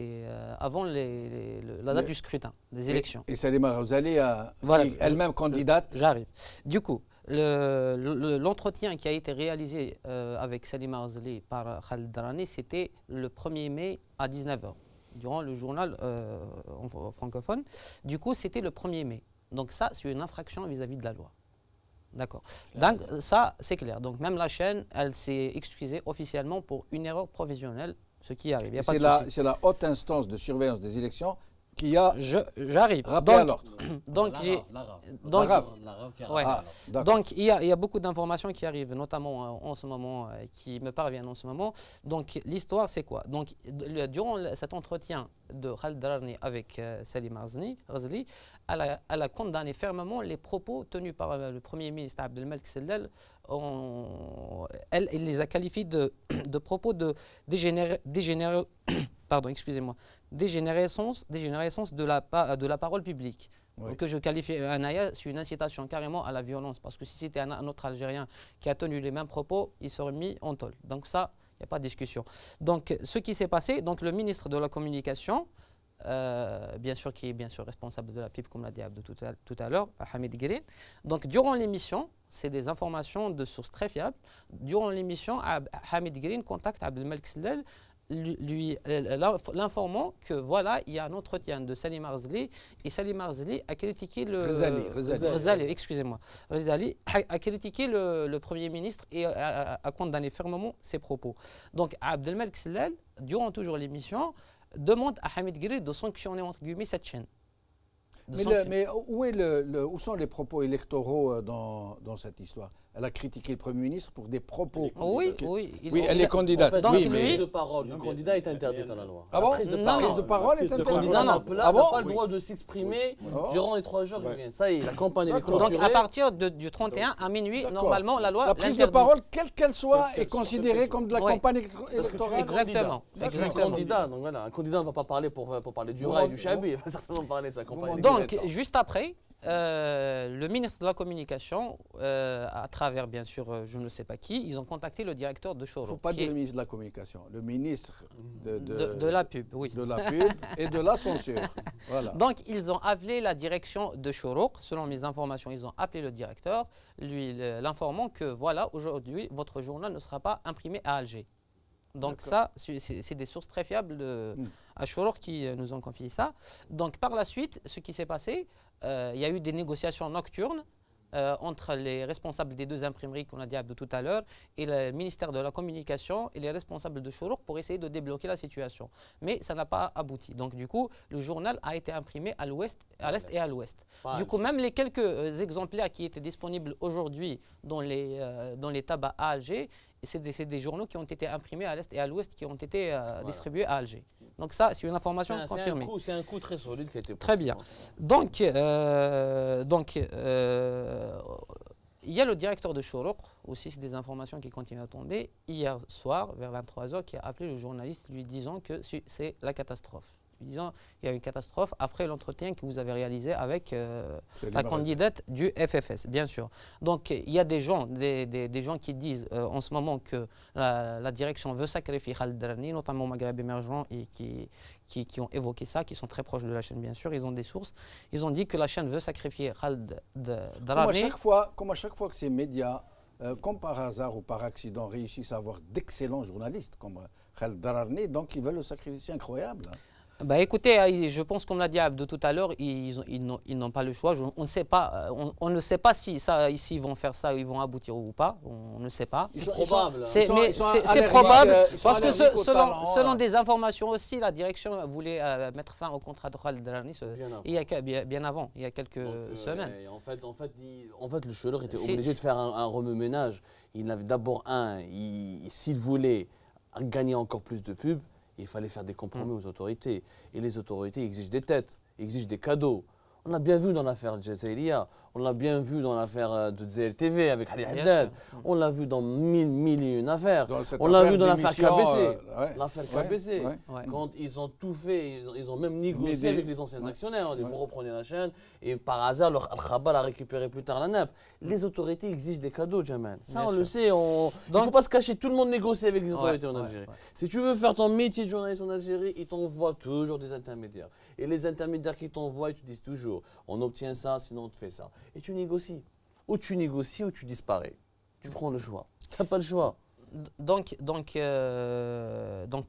date du scrutin, des élections. Et Salima Rosalie, Voilà, elle-même candidate. J'arrive. Du coup, l'entretien qui a été réalisé avec Salima Razali par Khaled Darani, c'était le 1er mai à 19h. Durant le journal francophone. Du coup, c'était le 1er mai. Donc ça, c'est une infraction vis-à-vis de la loi. D'accord. Donc ça, c'est clair. Donc même la chaîne, elle s'est excusée officiellement pour une erreur professionnelle, ce qui arrive. C'est la haute instance de surveillance des élections qui a J'arrive. rappelé à l'ordre. Donc il y a beaucoup d'informations qui arrivent, notamment en ce moment, qui me parviennent en ce moment. Donc l'histoire, c'est quoi? Donc durant cet entretien de Khaled Darani avec Salima Razali, elle a condamné fermement les propos tenus par le Premier ministre Abdelmalek Sellal. Elle les a qualifiés de propos de dégénérescence de la parole publique. Oui. Que je qualifie c'est une incitation carrément à la violence, parce que si c'était un autre Algérien qui a tenu les mêmes propos, il serait mis en tôle. Donc ça, il n'y a pas de discussion. Donc ce qui s'est passé, donc le ministre de la Communication, bien sûr qui est bien sûr responsable de la PIB, comme l'a dit Abdou tout à l'heure, Hamid Green. Donc durant l'émission, c'est des informations de sources très fiables. Durant l'émission, Hamid Green contacte Abdelmalek Sellal, l'informant que voilà, il y a un entretien de Salima Razali et Salima Razali a critiqué Razali a critiqué le Premier ministre et a condamné fermement ses propos. Donc Abdelmalek Sellal, durant toujours l'émission, demande à Hamid Green de sanctionner entre guillemets cette chaîne. Mais où sont les propos électoraux dans cette histoire? Elle a critiqué le Premier ministre pour des propos. Oui, elle est candidate. En fait, oui, la prise de parole du candidat est interdite dans la loi. Ah bon? La prise de parole est interdite. Le candidat n'a pas le droit de s'exprimer durant les 3 jours qui viennent. Ça y est, la campagne est clôturée. Donc à partir du 31 à minuit, normalement, la loi la prise de parole, quelle qu'elle soit, est considérée comme de la campagne électorale. Exactement. Un candidat, un candidat ne va pas parler pour parler du rail, du Chabi, il va certainement parler de sa campagne. Donc juste après, le ministre de la Communication, à travers bien sûr, je ne sais pas qui, ils ont contacté le directeur de Il ne Choroq. faut pas dire le ministre de la Communication, le ministre de la pub, oui. De la pub et de la censure. Voilà. Donc, ils ont appelé la direction de Choroq. Selon mes informations, ils ont appelé le directeur, l'informant que voilà, aujourd'hui, votre journal ne sera pas imprimé à Alger. Donc ça, c'est des sources très fiables à Choroq qui nous ont confié ça. Donc par la suite, ce qui s'est passé, il y a eu des négociations nocturnes entre les responsables des deux imprimeries qu'on a dit tout à l'heure et le ministère de la Communication et les responsables de Choroq pour essayer de débloquer la situation. Mais ça n'a pas abouti. Donc du coup, le journal a été imprimé à l'ouest, à l'est et à l'ouest. Du coup, même les quelques exemplaires qui étaient disponibles aujourd'hui dans les tabacs à Alger, c'est des journaux qui ont été imprimés à l'est et à l'ouest qui ont été distribués à Alger. Donc ça, c'est une information confirmée. C'est un coup très solide qui a été pris. Très bien. Donc, il y a le directeur de Choroq, aussi c'est des informations qui continuent à tomber, hier soir, vers 23 h, qui a appelé le journaliste lui disant que c'est la catastrophe. Lui disant il y a une catastrophe après l'entretien que vous avez réalisé avec la candidate du FFS, bien sûr. Donc il y a des gens, des gens qui disent en ce moment que la direction veut sacrifier Khaled Drarni, notamment Maghreb Émergent, et qui ont évoqué ça, qui sont très proches de la chaîne, bien sûr. Ils ont des sources. Ils ont dit que la chaîne veut sacrifier Khaled Drarni. Comme à chaque fois que ces médias, comme par hasard ou par accident, réussissent à avoir d'excellents journalistes comme Khaled Drarni, donc ils veulent le sacrifier. C'est incroyable. Bah écoutez, je pense comme l'a dit Abdou tout à l'heure, ils n'ont pas le choix. On ne sait pas, on ne sait pas si ils vont faire ça, ils vont aboutir ou pas. On ne sait pas. C'est probable. C'est probable parce que selon des informations aussi, la direction voulait mettre fin au contrat de Khaled Drarni bien avant, il y a quelques semaines. En fait, le Choroq était obligé de faire un remue-ménage. Il avait d'abord s'il voulait gagner encore plus de pubs, il fallait faire des compromis aux autorités. Et les autorités exigent des têtes, exigent des cadeaux. On l'a bien vu dans l'affaire Jazairiya, on l'a bien vu dans l'affaire de ZLTV avec Ali Haddad, on l'a vu dans mille et une affaires. On l'a vu dans l'affaire KBC. L'affaire KBC, quand ils ont tout fait, ils ont même négocié avec les anciens actionnaires. On dit vous reprenez la chaîne et par hasard, Al-Khabar a récupéré plus tard la nappe. Les autorités exigent des cadeaux, Jamal. Ça, on le sait. Il ne faut pas se cacher, tout le monde négocie avec les autorités en Algérie. Si tu veux faire ton métier de journaliste en Algérie, ils t'envoient toujours des intermédiaires. Et les intermédiaires qui t'envoient, ils te disent toujours on obtient ça, sinon on te fait ça. Et tu négocies. Ou tu négocies ou tu disparais. Tu prends le choix. Tu n'as pas le choix. Donc,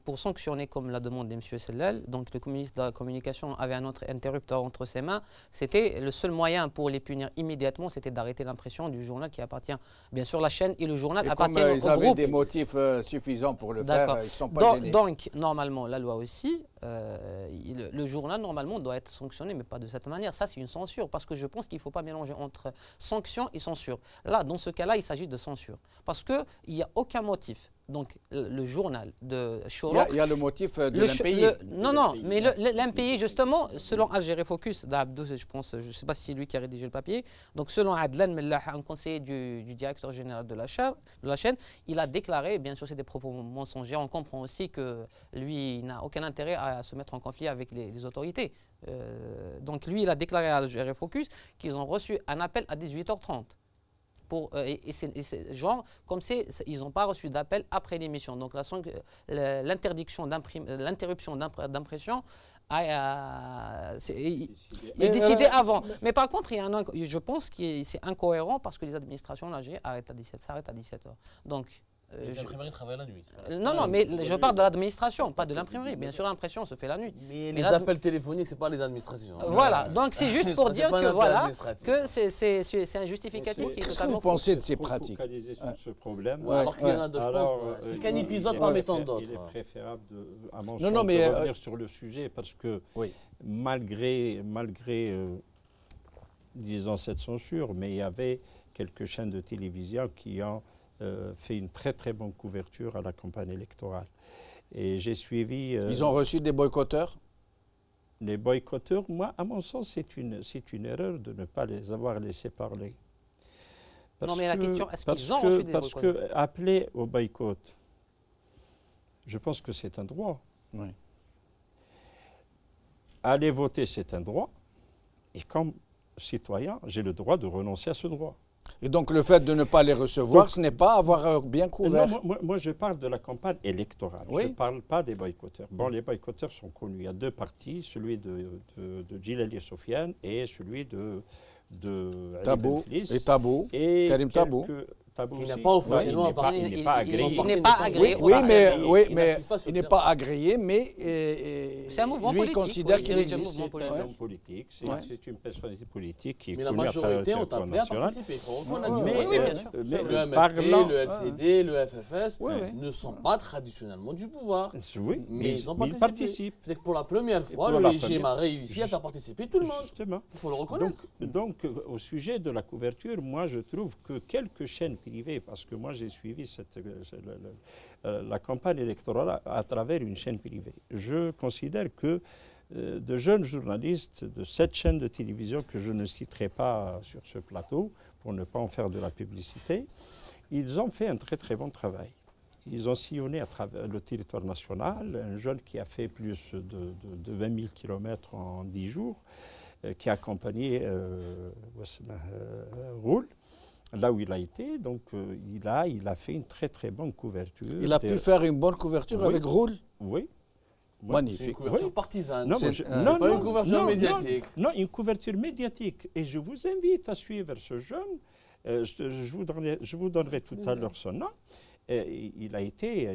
pour sanctionner comme l'a demandé M. Sellal, donc le ministre de la Communication avait un autre interrupteur entre ses mains. C'était le seul moyen pour les punir immédiatement, c'était d'arrêter l'impression du journal qui appartient, bien sûr, la chaîne et le journal appartiennent au groupe. Ils avaient des motifs suffisants pour le faire, ils ne sont pas gênés. Donc, normalement, la loi aussi, le journal, normalement, doit être sanctionné, mais pas de cette manière. Ça, c'est une censure, parce que je pense qu'il ne faut pas mélanger entre sanction et censure. Là, dans ce cas-là, il s'agit de censure, parce qu'il n'y a aucun motif. Donc, le journal de Choroq... Il y a le motif de l'impayé. Non, mais l'impayé, justement, selon Algérie Focus, d'Abdou, je pense, je ne sais pas si c'est lui qui a rédigé le papier, donc selon Adlan Mellah, un conseiller du directeur général de la chaîne, il a déclaré, bien sûr c'est des propos mensongers, on comprend aussi que lui n'a aucun intérêt à se mettre en conflit avec les autorités. Donc lui, il a déclaré à Algérie Focus qu'ils ont reçu un appel à 18h30. C'est genre, comme ils n'ont pas reçu d'appel après l'émission. Donc l'interruption d'impression est décidée avant. Mais par contre, je pense que c'est incohérent parce que les administrations en Algérie s'arrêtent à 17h. Donc, les imprimeries travaillent la nuit. Non, mais je parle de l'administration, pas de l'imprimerie. Bien sûr, l'impression se fait la nuit. Mais les appels téléphoniques, ce n'est pas les administrations. Voilà, donc c'est juste pour dire que c'est un justificatif qui est totalement faux. Qu'est-ce que vous pensez de ces pratiques? Sur ce problème. Alors qu'il y en a d'autres, je pense. C'est qu'un épisode parmi tant d'autres. Il est préférable, à mon sens, de revenir sur le sujet parce que malgré disons, cette censure, mais il y avait quelques chaînes de télévision qui ont fait une très très bonne couverture à la campagne électorale. Et j'ai suivi... Ils ont reçu des boycotteurs? Les boycotteurs, moi, à mon sens, c'est une erreur de ne pas les avoir laissés parler. Non, mais la question, est-ce qu'ils ont reçu des boycotteurs? Parce que appeler au boycott, je pense que c'est un droit. Oui. Aller voter, c'est un droit. Et comme citoyen, j'ai le droit de renoncer à ce droit. Et donc le fait de ne pas les recevoir, ce n'est pas avoir bien couvert. Non, moi, je parle de la campagne électorale. Oui. Je ne parle pas des boycotteurs. Bon, les boycotteurs sont connus. Il y a deux partis, celui de Djilali Sofiane et celui de Tabou Ali Ben et Tabou, et Karim Tabou. Il n'a pas officiellement il n'est pas agréé. Il n'est pas agréé. Oui, Il mais n'applique pas ce il n'est terme. pas agréé, mais C'est un mouvement lui politique, considère oui, qu'il il est existe. un mouvement C'est un homme politique, Ouais. c'est une personnalité politique qui est Mais la connue à travers le majorité ont territoire appelé à national. participer. Il faut reconnaître. Ouais, oui, bien sûr. Le MSP, parlant- le LCD, le FFS Oui, oui. ne sont pas traditionnellement du pouvoir. Oui, Mais ils ont ils participé. participent. C'est-à-dire que pour la première fois, pour le la régime première- a réussi à faire participer tout le monde. Justement. Il faut le reconnaître. Donc, au sujet de la couverture, moi, je trouve que quelques chaînes privées, parce que moi, j'ai suivi la campagne électorale à travers une chaîne privée. Je considère que de jeunes journalistes de cette chaîne de télévision, que je ne citerai pas sur ce plateau, pour ne pas en faire de la publicité, ils ont fait un très très bon travail. Ils ont sillonné à travers le territoire national, un jeune qui a fait plus de 20 000 km en 10 jours, qui a accompagné Roul, là où il a été. Donc il a fait une très très bonne couverture. Il a pu faire une bonne couverture Oui. avec Roul. Oui. C'est une Magnifique. couverture Oui. partisane. Non, C'est mais pas une couverture médiatique. Non, une couverture médiatique. Et je vous invite à suivre ce jeune. Je vous donnerai tout à l'heure son nom. Il a été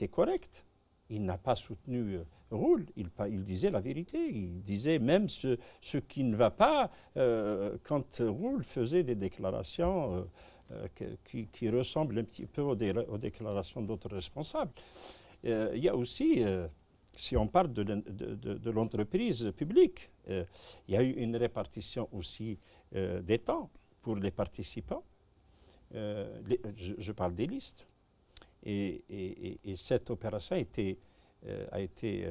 correct. Il n'a pas soutenu Roul. Il disait la vérité. Il disait même ce qui ne va pas quand Roul faisait des déclarations qui ressemblent un petit peu aux déclarations d'autres responsables. Il y a aussi, si on parle de l'entreprise publique, il y a eu une répartition aussi des temps pour les participants. Je parle des listes. Et cette opération a été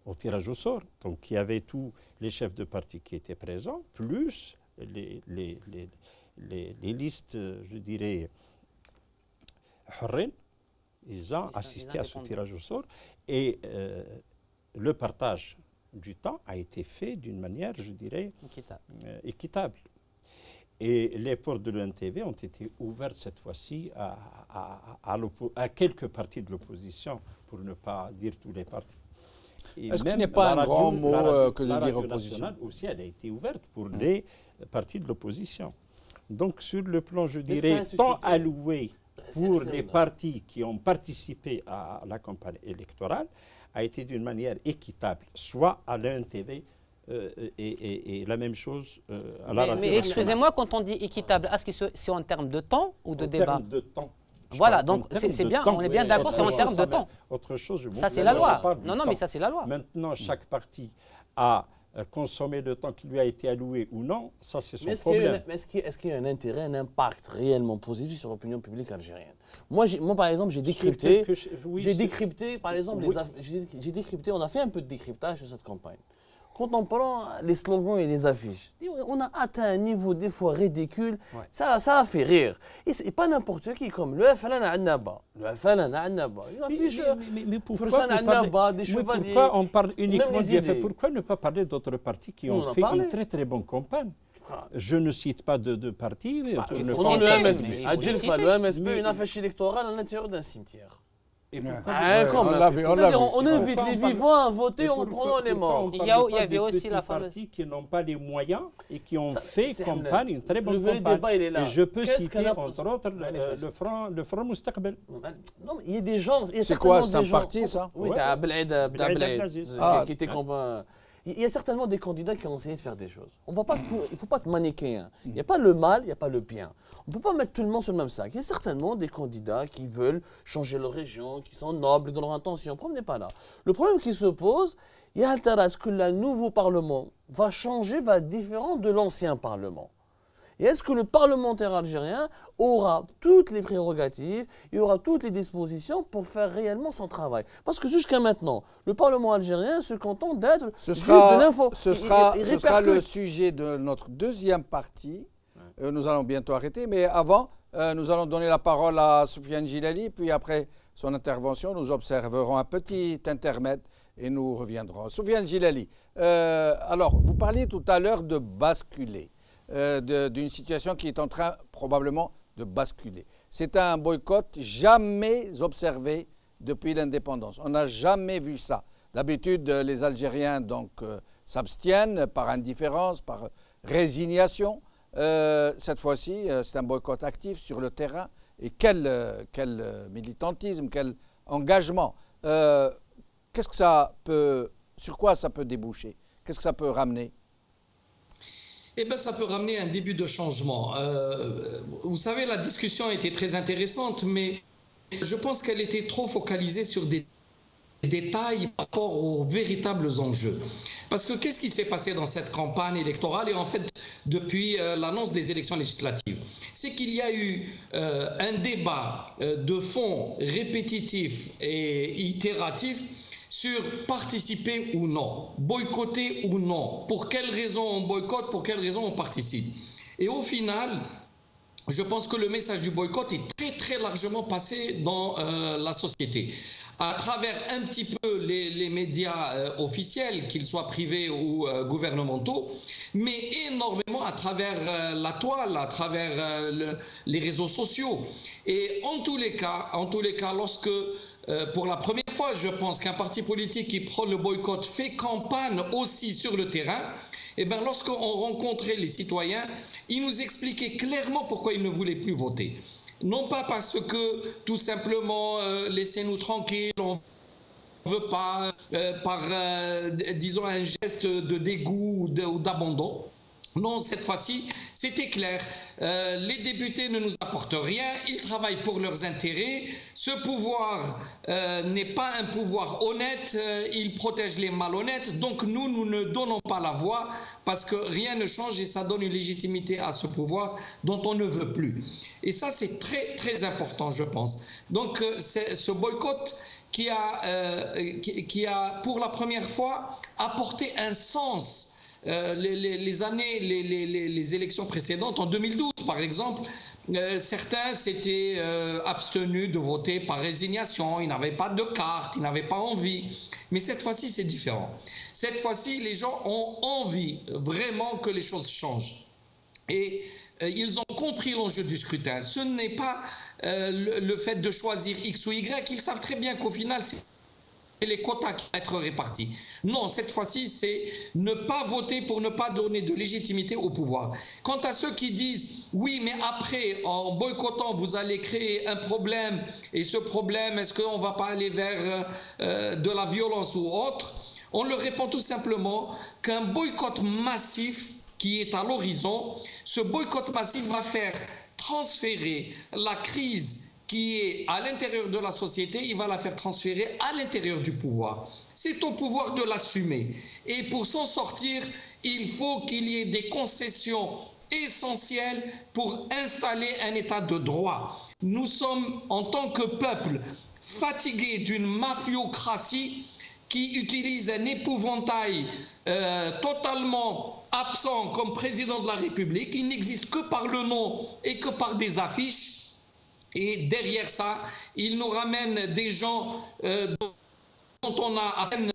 au tirage au sort. Donc il y avait tous les chefs de parti qui étaient présents, plus les listes, je dirais, Hurrin. Ils ont assisté à ce tirage au sort et le partage du temps a été fait d'une manière, je dirais, équitable. Et les portes de l'UNTV ont été ouvertes cette fois-ci à quelques partis de l'opposition, pour ne pas dire tous les partis. Est-ce que ce n'est pas un grand mot que de dire opposition aussi, elle a été ouverte pour les partis de l'opposition. Donc sur le plan, je dirais, temps alloué pour les partis qui ont participé à la campagne électorale a été d'une manière équitable, soit à l'UNTV et la même chose à la radio. Mais excusez-moi, quand on dit équitable, est-ce que c'est en termes de temps ou de débat? En termes de temps. Voilà, donc c'est bien, on est bien d'accord, c'est en termes de temps. Autre chose, ça c'est la loi. Non, mais ça c'est la loi. Maintenant, chaque parti a consommer le temps qui lui a été alloué ou non, ça c'est son problème. Mais est-ce qu'il y a un intérêt, un impact réellement positif sur l'opinion publique algérienne? Moi, par exemple, j'ai décrypté, par exemple, j'ai décrypté, on a fait un peu de décryptage sur cette campagne. Quand on prend les slogans et les affiches, on a atteint un niveau des fois ridicule, ça a fait rire. Et pas n'importe qui, comme le FLN à Annaba. Le FLN à Annaba, une affiche. Mais pourquoi on parle uniquement d'IFF? Pourquoi ne pas parler d'autres partis qui ont fait une très très bonne campagne? Je ne cite pas de partis. Prenons le MSP. À Djelfa, le MSP, une affiche électorale à l'intérieur d'un cimetière. Et on invite les vivants à voter en prenant les morts. Il y avait aussi la fameuse partis qui n'ont pas les moyens et qui ont fait campagne, une très bonne campagne. Débat, il est là. Et je peux citer entre autres le Front Mustaqbal. Non, mais il y a des gens. C'est quoi, c'est un parti ça? Oui, t'as Ablaïd qui était combat. Il y a certainement des candidats qui ont essayé de faire des choses. Il ne faut pas être manichéen. Il n'y a pas le mal, il n'y a pas le bien. On ne peut pas mettre tout le monde sur le même sac. Il y a certainement des candidats qui veulent changer leur région, qui sont nobles dans leur intention. Le problème n'est pas là. Le problème qui se pose, il y a est-ce que le nouveau Parlement va changer, va être différent de l'ancien Parlement? Et est-ce que le parlementaire algérien aura toutes les prérogatives, il aura toutes les dispositions pour faire réellement son travail? Parce que jusqu'à maintenant, le Parlement algérien se contente d'être juste de l'info. Ce sera le sujet de notre deuxième partie. Nous allons bientôt arrêter, mais avant, nous allons donner la parole à Soufiane Djilali, puis après son intervention, nous observerons un petit intermède et nous reviendrons. Soufiane Djilali, alors vous parliez tout à l'heure de basculer, d'une situation qui est en train probablement de basculer. C'est un boycott jamais observé depuis l'indépendance. On n'a jamais vu ça. D'habitude, les Algériens donc s'abstiennent par indifférence, par résignation. Cette fois-ci, c'est un boycott actif sur le terrain. Et quel militantisme, quel engagement. Qu'est-ce que ça peut, sur quoi ça peut déboucher? Qu'est-ce que ça peut ramener? Eh bien, ça peut ramener un début de changement. Vous savez, la discussion a été très intéressante, mais je pense qu'elle était trop focalisée sur des détails par rapport aux véritables enjeux. Parce que qu'est-ce qui s'est passé dans cette campagne électorale et en fait depuis l'annonce des élections législatives? C'est qu'il y a eu un débat de fond répétitif et itératif sur participer ou non, boycotter ou non, pour quelles raisons on boycotte, pour quelles raisons on participe. Et au final, je pense que le message du boycott est très très largement passé dans la société, à travers un petit peu les médias officiels, qu'ils soient privés ou gouvernementaux, mais énormément à travers la toile, à travers les réseaux sociaux. Et en tous les cas, lorsque pour la première fois, je pense qu'un parti politique qui prend le boycott fait campagne aussi sur le terrain, et bien lorsqu'on rencontrait les citoyens, ils nous expliquaient clairement pourquoi ils ne voulaient plus voter. Non pas parce que, tout simplement, laissez-nous tranquilles, on ne veut pas, par, disons, un geste de dégoût ou d'abandon. Non, cette fois-ci, c'était clair. Les députés ne nous apportent rien, ils travaillent pour leurs intérêts. Ce pouvoir n'est pas un pouvoir honnête, il protège les malhonnêtes. Donc nous ne donnons pas la voix parce que rien ne change et ça donne une légitimité à ce pouvoir dont on ne veut plus. Et ça, c'est très, très important, je pense. Donc ce boycott qui a, pour la première fois, apporté un sens. Les élections précédentes, en 2012 par exemple, certains s'étaient abstenus de voter par résignation, ils n'avaient pas de carte, ils n'avaient pas envie. Mais cette fois-ci, c'est différent. Cette fois-ci, les gens ont envie vraiment que les choses changent. Et ils ont compris l'enjeu du scrutin. Ce n'est pas le fait de choisir X ou Y, ils savent très bien qu'au final, c'est les quotas qui vont être répartis. Non, cette fois-ci, c'est ne pas voter pour ne pas donner de légitimité au pouvoir. Quant à ceux qui disent, oui, mais après, en boycottant, vous allez créer un problème, et ce problème, est-ce qu'on ne va pas aller vers de la violence ou autre? On leur répond tout simplement qu'un boycott massif qui est à l'horizon, ce boycott massif va faire transférer la crise qui est à l'intérieur de la société, il va la faire transférer à l'intérieur du pouvoir. C'est au pouvoir de l'assumer. Et pour s'en sortir, il faut qu'il y ait des concessions essentielles pour installer un état de droit. Nous sommes, en tant que peuple, fatigués d'une mafiocratie qui utilise un épouvantail totalement absent comme président de la République. Il n'existe que par le nom et que par des affiches. Et derrière ça, il nous ramène des gens dont on a à peine,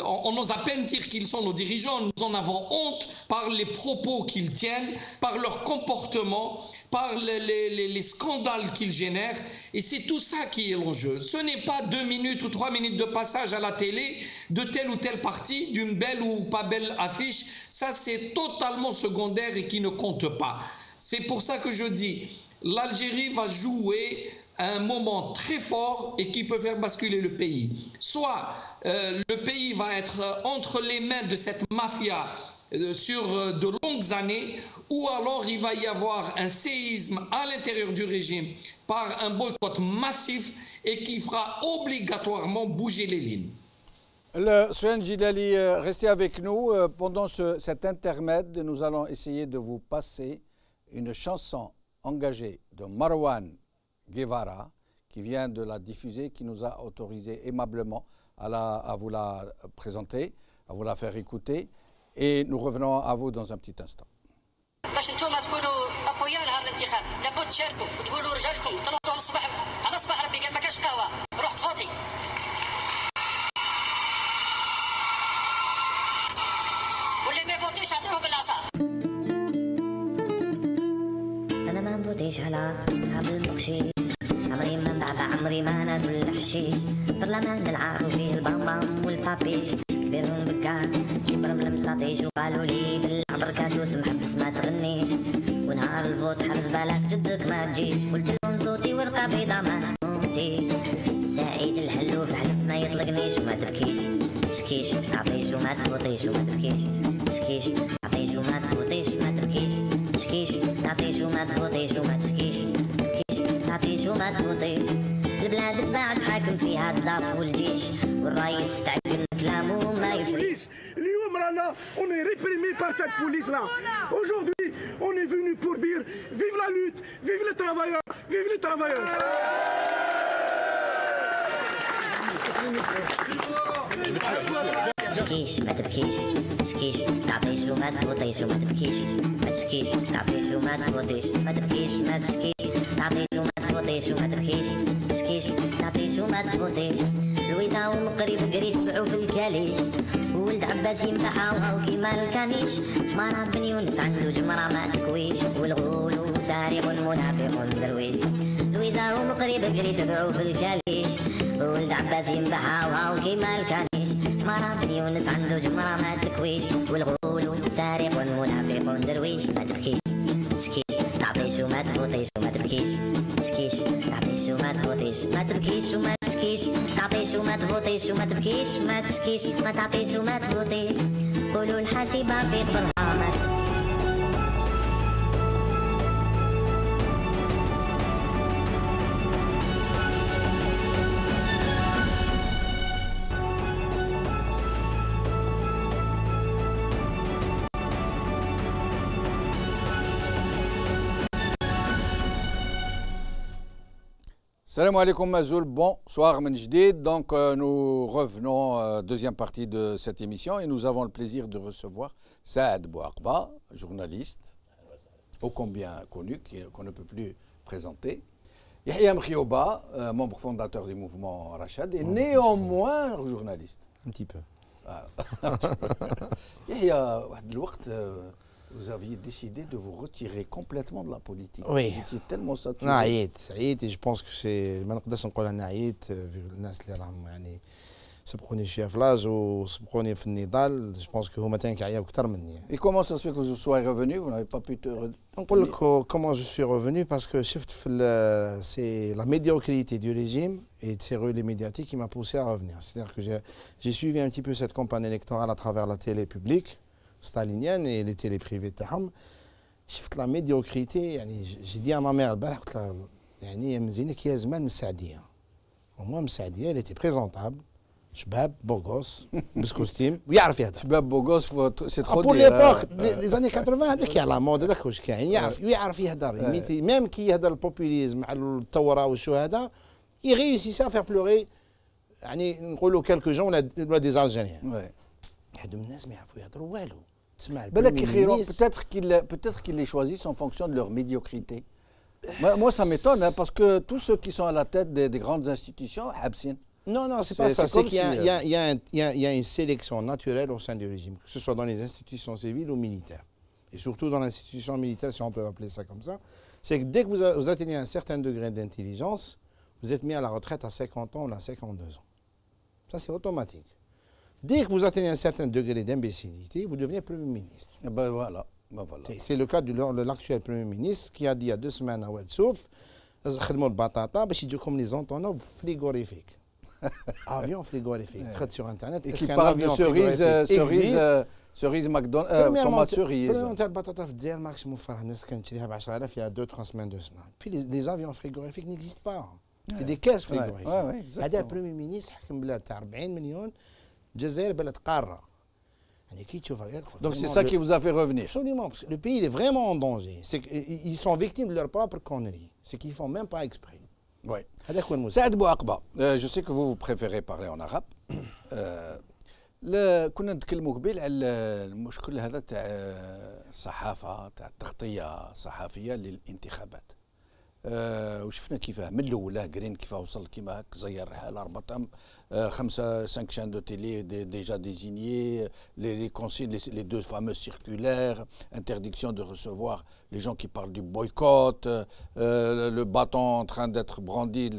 on ose à peine dire qu'ils sont nos dirigeants. Nous en avons honte par les propos qu'ils tiennent, par leur comportement, par les scandales qu'ils génèrent. Et c'est tout ça qui est l'enjeu. Ce n'est pas 2 minutes ou 3 minutes de passage à la télé de tel ou tel parti, d'une belle ou pas belle affiche. Ça, c'est totalement secondaire et qui ne compte pas. C'est pour ça que je dis, l'Algérie va jouer un moment très fort et qui peut faire basculer le pays. Soit le pays va être entre les mains de cette mafia sur de longues années, ou alors il va y avoir un séisme à l'intérieur du régime par un boycott massif et qui fera obligatoirement bouger les lignes. Soufiane Djilali, restez avec nous. Pendant cet intermède, nous allons essayer de vous passer une chanson engagée de Marwan Guevara, qui vient de la diffuser, qui nous a autorisé aimablement à vous la présenter, à vous la faire écouter. Et nous revenons à vous dans un petit instant. باش انتم تكونوا اقوياء لهذا الانتخاب لابد تشاركوا وتقولوا رجالكم تنوضوا الصباح على صباح ربي قال ما كاش قهوه روح تفوتي واللي ما يفوتيش عطوه بالعصا. انا ما نفوتيش على صحاب المقشيش، عمري ما نبعبع، عمري ما ناكل الحشيش، برلمان نلعبو فيه البامبام والبابيش، بينهم بكار كبرم المساطيش، وقالوا لي بالعبر كاسوس محبس ما تغنيش، ونهار الفوت حبس بالك جدك ما تجيش، قلت لهم صوتي ورقة بيضا ما تموتيش، سعيد الحلوف حلف ما يطلقنيش، وما تبكيش تشكيش نعطيش وما تفوتيش، وما تبكيش تشكيش نعطيش وما تفوتيش، وما تبكيش تشكيش نعطيش وما تفوتيش، وما تشكيش تبكيش نعطيش وما تفوتيش. البلاد تبعد حاكم فيها الضعف والجيش، والرئيس تعقل كلامه ما يفرق. اليوم رانا on est réprimé par cette police là. Aujourd'hui, on est venu pour dire vive la lutte, vive les travailleurs, vive les travailleurs. تشكيش ما تبكيش تشكيش تعطيش وما تفوتيش، وما تبكيش ما تشكيش تعطيش وما تفوتيش، ما تبكيش ما تشكيش تعطيش وما تفوتيش، وما تبكيش تشكيش تعطيش وما تفوتيش. لويزا ومقري بقري تبعو في الكاليش، ولد عباس ينفعها وكيما الكانيش، مرة بن يونس عنده جمرة ما تكويش، والغول سارق منافق درويش. لويزا ومقري بقري تبعو في الكاليش، ولد عباس ينفعها وكيما الكانيش، مرة بن يونس عنده جمرة ما تكويش، والغول سارق منافق درويش. ما تبكيش تشكيش تعطيش وما تفوتيش، وما تبكيش تشكيش تعطيش وما تفوتيش، ما تبكيش وما تشكيش تعطيش وما تفوتيش، وما تبكيش ما تشكيش ما تعطيش وما تفوتيش. قولوا الحاسبة في برهامات. Salam alaikum Mazoul, bonsoir Menjdid. Donc nous revenons, deuxième partie de cette émission, et nous avons le plaisir de recevoir Saad Bouakba, journaliste, ô combien connu, qu'on ne peut plus présenter. Yahya Mkhioba, membre fondateur du mouvement Rachad, et néanmoins journaliste. Un petit peu. Yahya, vous aviez décidé de vous retirer complètement de la politique. Oui. Vous étiez tellement saturé. عييت et je pense que c'est ما نقدرش نقول انا عييت الناس اللي راهم يعني سبقوني شويه في لاج وسبقوني في النضال. Je pense que هما تاني عياو اكثر مني. Et comment ça se fait que vous soyez revenu? Vous n'avez pas pu te نقول لك comment je suis revenu parce que شفت في c'est la médiocrité du régime et de ses relais médiatiques qui m'a poussé à revenir. C'est-à-dire que j'ai suivi un petit peu cette campagne électorale à travers la télé publique stalinienne et les télés privées تاعهم. شفت la médiocrité يعني j'ai dit à ma mère البارح قلت لها يعني مزينك يا زمان مساعديه. Au moins مساعديه elle était présentable. شباب بوغوس بس كوستيم ويعرف يهدر. شباب بوغوس سي ترو pour l'époque les années 80 هذاك على مود هذاك واش كاين يعرف يهدر ميم كي يهدر البوبوليزم مع الثوره والشهداء يغيسي à faire pleurer يعني نقولوا quelques gens ولا des Algériens. هادو الناس ما يعرفوا يهدروا والو. Peut-être qu'ils les choisissent en fonction de leur médiocrité. Moi, ça m'étonne, hein, parce que tous ceux qui sont à la tête des grandes institutions, habsin. Non, c'est pas ça. C'est qu'il y a une sélection naturelle au sein du régime, que ce soit dans les institutions civiles ou militaires. Et surtout dans l'institution militaire, si on peut appeler ça comme ça. C'est que dès que vous atteignez un certain degré d'intelligence, vous êtes mis à la retraite à 50 ans ou à 52 ans. Ça, c'est automatique. Dès que vous atteignez un certain degré d'imbécilité, vous devenez Premier ministre. Et ben voilà. C'est le cas de l'actuel Premier ministre qui a dit il y a 2 semaines à Ouadsouf, خدموا البطاطا باش يجيكم لي زونطونو فريغوريفيك. Avion frigorifique. Traite sur Internet. Et qui parle de cerise McDonald's, tomate cerise. Premièrement, le batata في الجزائر ماكش موفرها الناس كانت تشريها ب 10,000 il y a 2-3 semaines de cela. Puis les avions frigorifiques n'existent pas. C'est des caisses frigorifiques. هذا Premier ministre حكم بلاد تاع 40 مليون. الجزائر بلد قاره يعني كي تشوف. Donc c'est ça qui vous a fait revenir. Absolument, parce que le pays est vraiment en danger. C'est qu'ils sont victimes de leur propre connerie. C'est qu'ils font même pas exprès. Oui. Saad Bouakba, je sais que vous préférez parler en arabe. كنا نتكلموا قبيل على المشكل هذا تاع الصحافه تاع التغطيه الصحفيه للانتخابات. وشفنا كيفاه من الاولى قرين كيفاه وصل كيما هكا زير الحاله ربطهم 5 chaînes de télé déjà désignées, les consignes, les 2 fameuses circulaires, interdiction de recevoir les gens qui parlent du boycott, le bâton en train d'être brandi,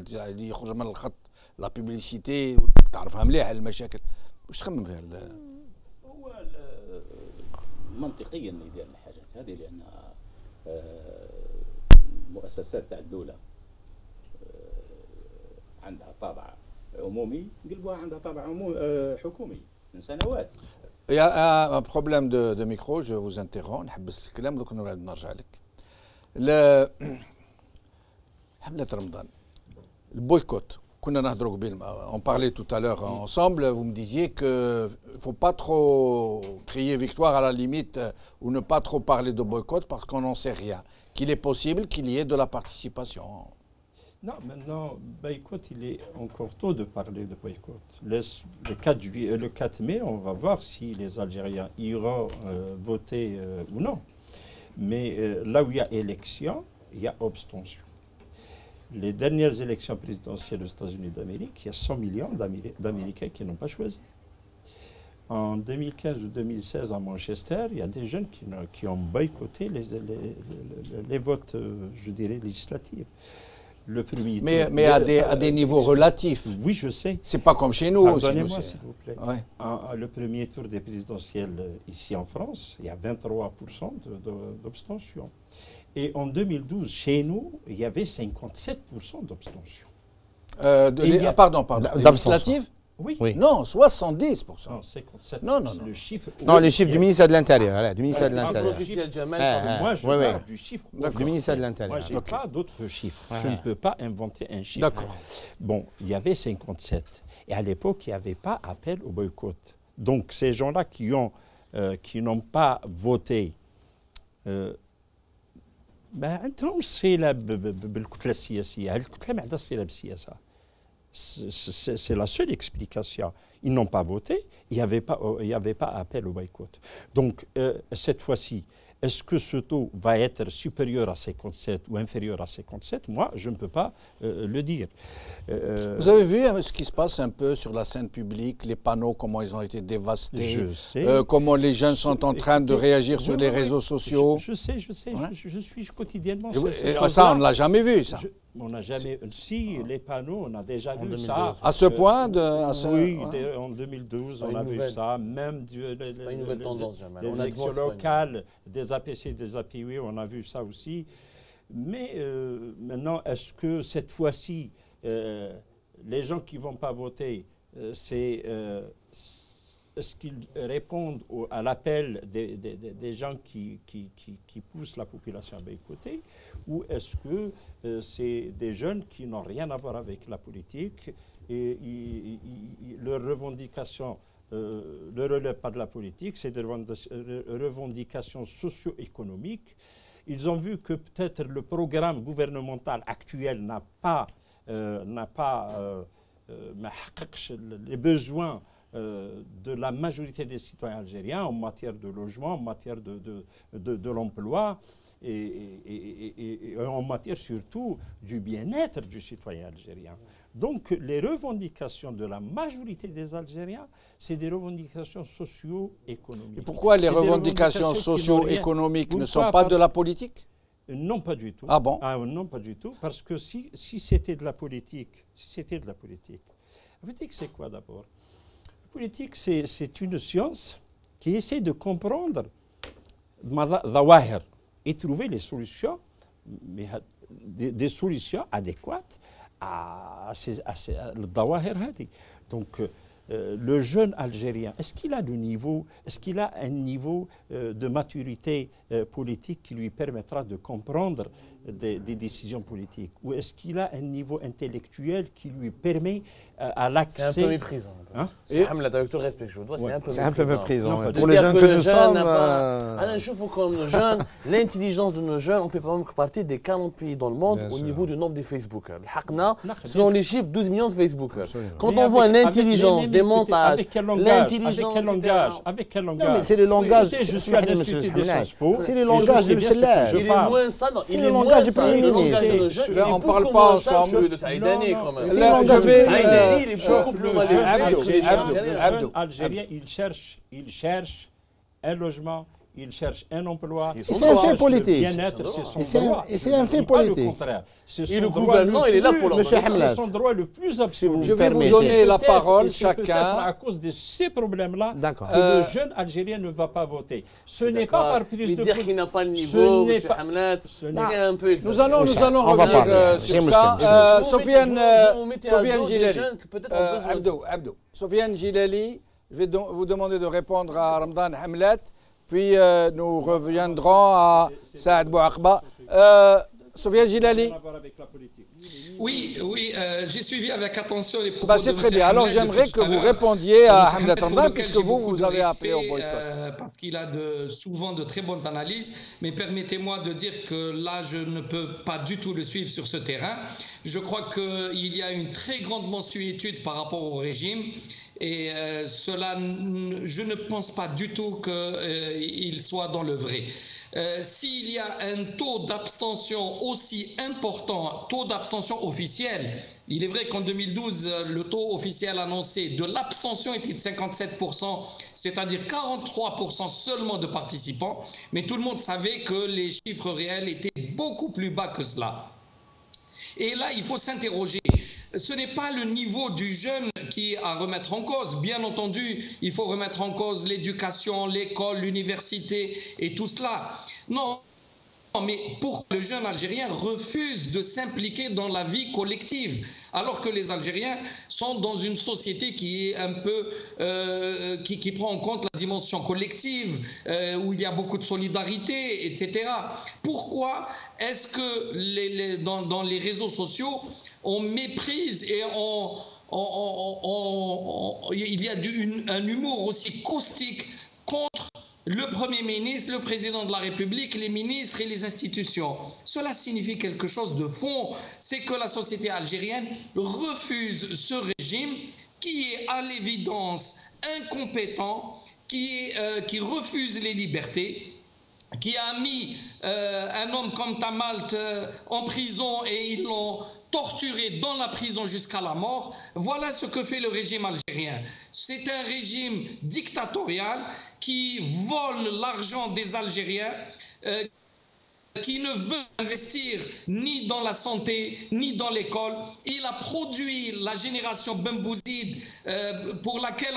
la publicité, تعرفها مليح المشاكل. واش تخمم في هذا؟ هو منطقيا يدير الحاجات هذه لان المؤسسات تاع الدوله عندها طابع عمومي قلبوها عندها طابع حكومي من سنوات. Il y a un problème de micro, je vous interromps. نحبس الكلام دوك نرجع لك. حملة رمضان البويكوت كنا نهضروا قبل on parlait tout à l'heure ensemble, vous me disiez que faut pas trop crier victoire à la limite ou ne pas trop parler de boycott parce qu'on n'en sait rien, qu'il est possible qu'il y ait de la participation. Non, maintenant, boycott, il est encore tôt de parler de boycott. Le 4 mai, on va voir si les Algériens iront voter ou non. Mais là où il y a élection, il y a abstention. Les dernières élections présidentielles aux États-Unis d'Amérique, il y a 100 millions d'Américains qui n'ont pas choisi. En 2015 ou 2016 à Manchester, il y a des jeunes qui ont boycotté les votes, je dirais, législatifs. Le premier mais à des niveaux relatifs. Oui, je sais. C'est pas comme chez nous. Pardonnez-moi, s'il vous plaît. Ouais. Le premier tour des présidentielles ici en France, il y a 23% d'abstention. Et en 2012, chez nous, il y avait 57% d'abstention. Pardon. Législative? Oui. Non, 70%. Non, 57%. Non. Le chiffre. Non, les chiffres du ministère de l'Intérieur. Du ministère de l'Intérieur. Moi, je parle du chiffre du ministère de l'Intérieur. Moi, je n'ai pas d'autres chiffres. Je ne peux pas inventer un chiffre. D'accord. Bon, il y avait 57. Et à l'époque, il n'y avait pas appel au boycott. Donc, ces gens-là qui n'ont pas voté, عندهم الصلة بالكتلة السياسية، الكتلة ما عندها الصلة بالسياسة. C'est la seule explication. Ils n'ont pas voté, il n'y avait pas appel au boycott. Donc, cette fois-ci, est-ce que ce taux va être supérieur à 57 ou inférieur à 57? Moi, je ne peux pas le dire. Vous avez vu ce qui se passe un peu sur la scène publique, les panneaux, comment ils ont été dévastés, je sais. Comment les jeunes sont en train de réagir sur les réseaux sociaux. Je sais, ouais. je suis quotidiennement. Ça, on ne l'a jamais vu, ça. On n'a jamais. Si, les panneaux, on a déjà vu ça. À ce point Oui, en 2012, on a vu ça. Même les élections locales, des APC, des API, on a vu ça aussi. Mais maintenant, est-ce que cette fois-ci, les gens qui ne vont pas voter, est-ce qu'ils répondent à l'appel des gens qui poussent la population à boycotter, ou est-ce que c'est des jeunes qui n'ont rien à voir avec la politique et leurs revendications ne relèvent pas de la politique, c'est des revendications socio-économiques. Ils ont vu que peut-être le programme gouvernemental actuel n'a pas les besoins de la majorité des citoyens algériens en matière de logement, en matière de l'emploi et en matière surtout du bien-être du citoyen algérien. Donc les revendications de la majorité des Algériens, c'est des revendications socio-économiques. Et pourquoi les revendications socio-économiques ne sont pas de la politique? Non, pas du tout. Ah bon? Non, pas du tout. Parce que si c'était de la politique, la politique, c'est quoi d'abord? La politique, c'est une science qui essaie de comprendre et trouver les solutions, mais des solutions adéquates à donc le jeune Algérien, est-ce qu'il a un niveau de maturité politique qui lui permettra de comprendre des décisions politiques, ou est-ce qu'il a un niveau intellectuel qui lui permet à l'accès? C'est un peu méprisant. Hein? C'est avec tout le respect que je vous dois, c'est un peu méprisant. Pour les jeunes que nous sommes, l'intelligence de nos jeunes, on fait pas même partie des 40 pays dans le monde au niveau du nombre des Facebookers. Selon les chiffres, 12 millions de Facebookers. Quand on voit l'intelligence, des montages, l'intelligence, avec quel langage? C'est le langage. Je suis à l'Institut des Sciences Po. C'est le langage de il est moins ça, il est moins langage du Premier ministre. Là, on ne parle pas ensemble. de Saïdani, quand même. Saïdani, il est beaucoup plus mal élevé. Le jeune Algérien, il cherche un logement, il cherche un emploi. C'est un fait politique. Bien-être, c'est son droit. Et c'est un fait politique. Pas le contraire. Et le gouvernement, il est là pour Monsieur Hamlet. C'est son droit le plus absolu. Je vais vous donner la parole, chacun. À cause de ces problèmes-là, D'accord. que le jeune Algérien ne va pas voter. Ce n'est pas par prise de dire qu'il n'a pas le niveau, M. Hamlet, c'est un peu Nous allons revenir sur ça. Sofiane Gilali. Abdou. Sofiane Gilali, je vais vous demander de répondre à Ramadan Hamlet. Puis nous reviendrons à Saad Bouakba. Sofiane Gilali. Oui, j'ai suivi avec attention les propos de c'est très bien. Alors j'aimerais que vous répondiez à Hamlet Ramadan, puisque vous avez appelé au boycott. Parce qu'il a souvent de très bonnes analyses, mais permettez-moi de dire que là, je ne peux pas du tout le suivre sur ce terrain. Je crois qu'il y a une très grande mensuétude par rapport au régime. Et cela, je ne pense pas du tout qu'il soit dans le vrai. S'il y a un taux d'abstention aussi important, taux d'abstention officiel, il est vrai qu'en 2012, le taux officiel annoncé de l'abstention était de 57%, c'est-à-dire 43% seulement de participants, mais tout le monde savait que les chiffres réels étaient beaucoup plus bas que cela. Et là, il faut s'interroger. Ce n'est pas le niveau du jeune qui est à remettre en cause. Bien entendu, il faut remettre en cause l'éducation, l'école, l'université et tout cela. Non, mais pourquoi le jeune Algérien refuse de s'impliquer dans la vie collective alors que les Algériens sont dans une société qui est un peu qui prend en compte la dimension collective, où il y a beaucoup de solidarité, etc. Pourquoi est-ce que dans les réseaux sociaux, on méprise et il y a un humour aussi caustique contre le Premier ministre, le Président de la République, les ministres et les institutions? Cela signifie quelque chose de fond, c'est que la société algérienne refuse ce régime qui est à l'évidence incompétent, qui refuse les libertés, qui a mis un homme comme Tamalt en prison et ils l'ont torturé dans la prison jusqu'à la mort. Voilà ce que fait le régime algérien. C'est un régime dictatorial qui vole l'argent des Algériens, qui ne veut investir ni dans la santé, ni dans l'école. Il a produit la génération Bembouzid, pour laquelle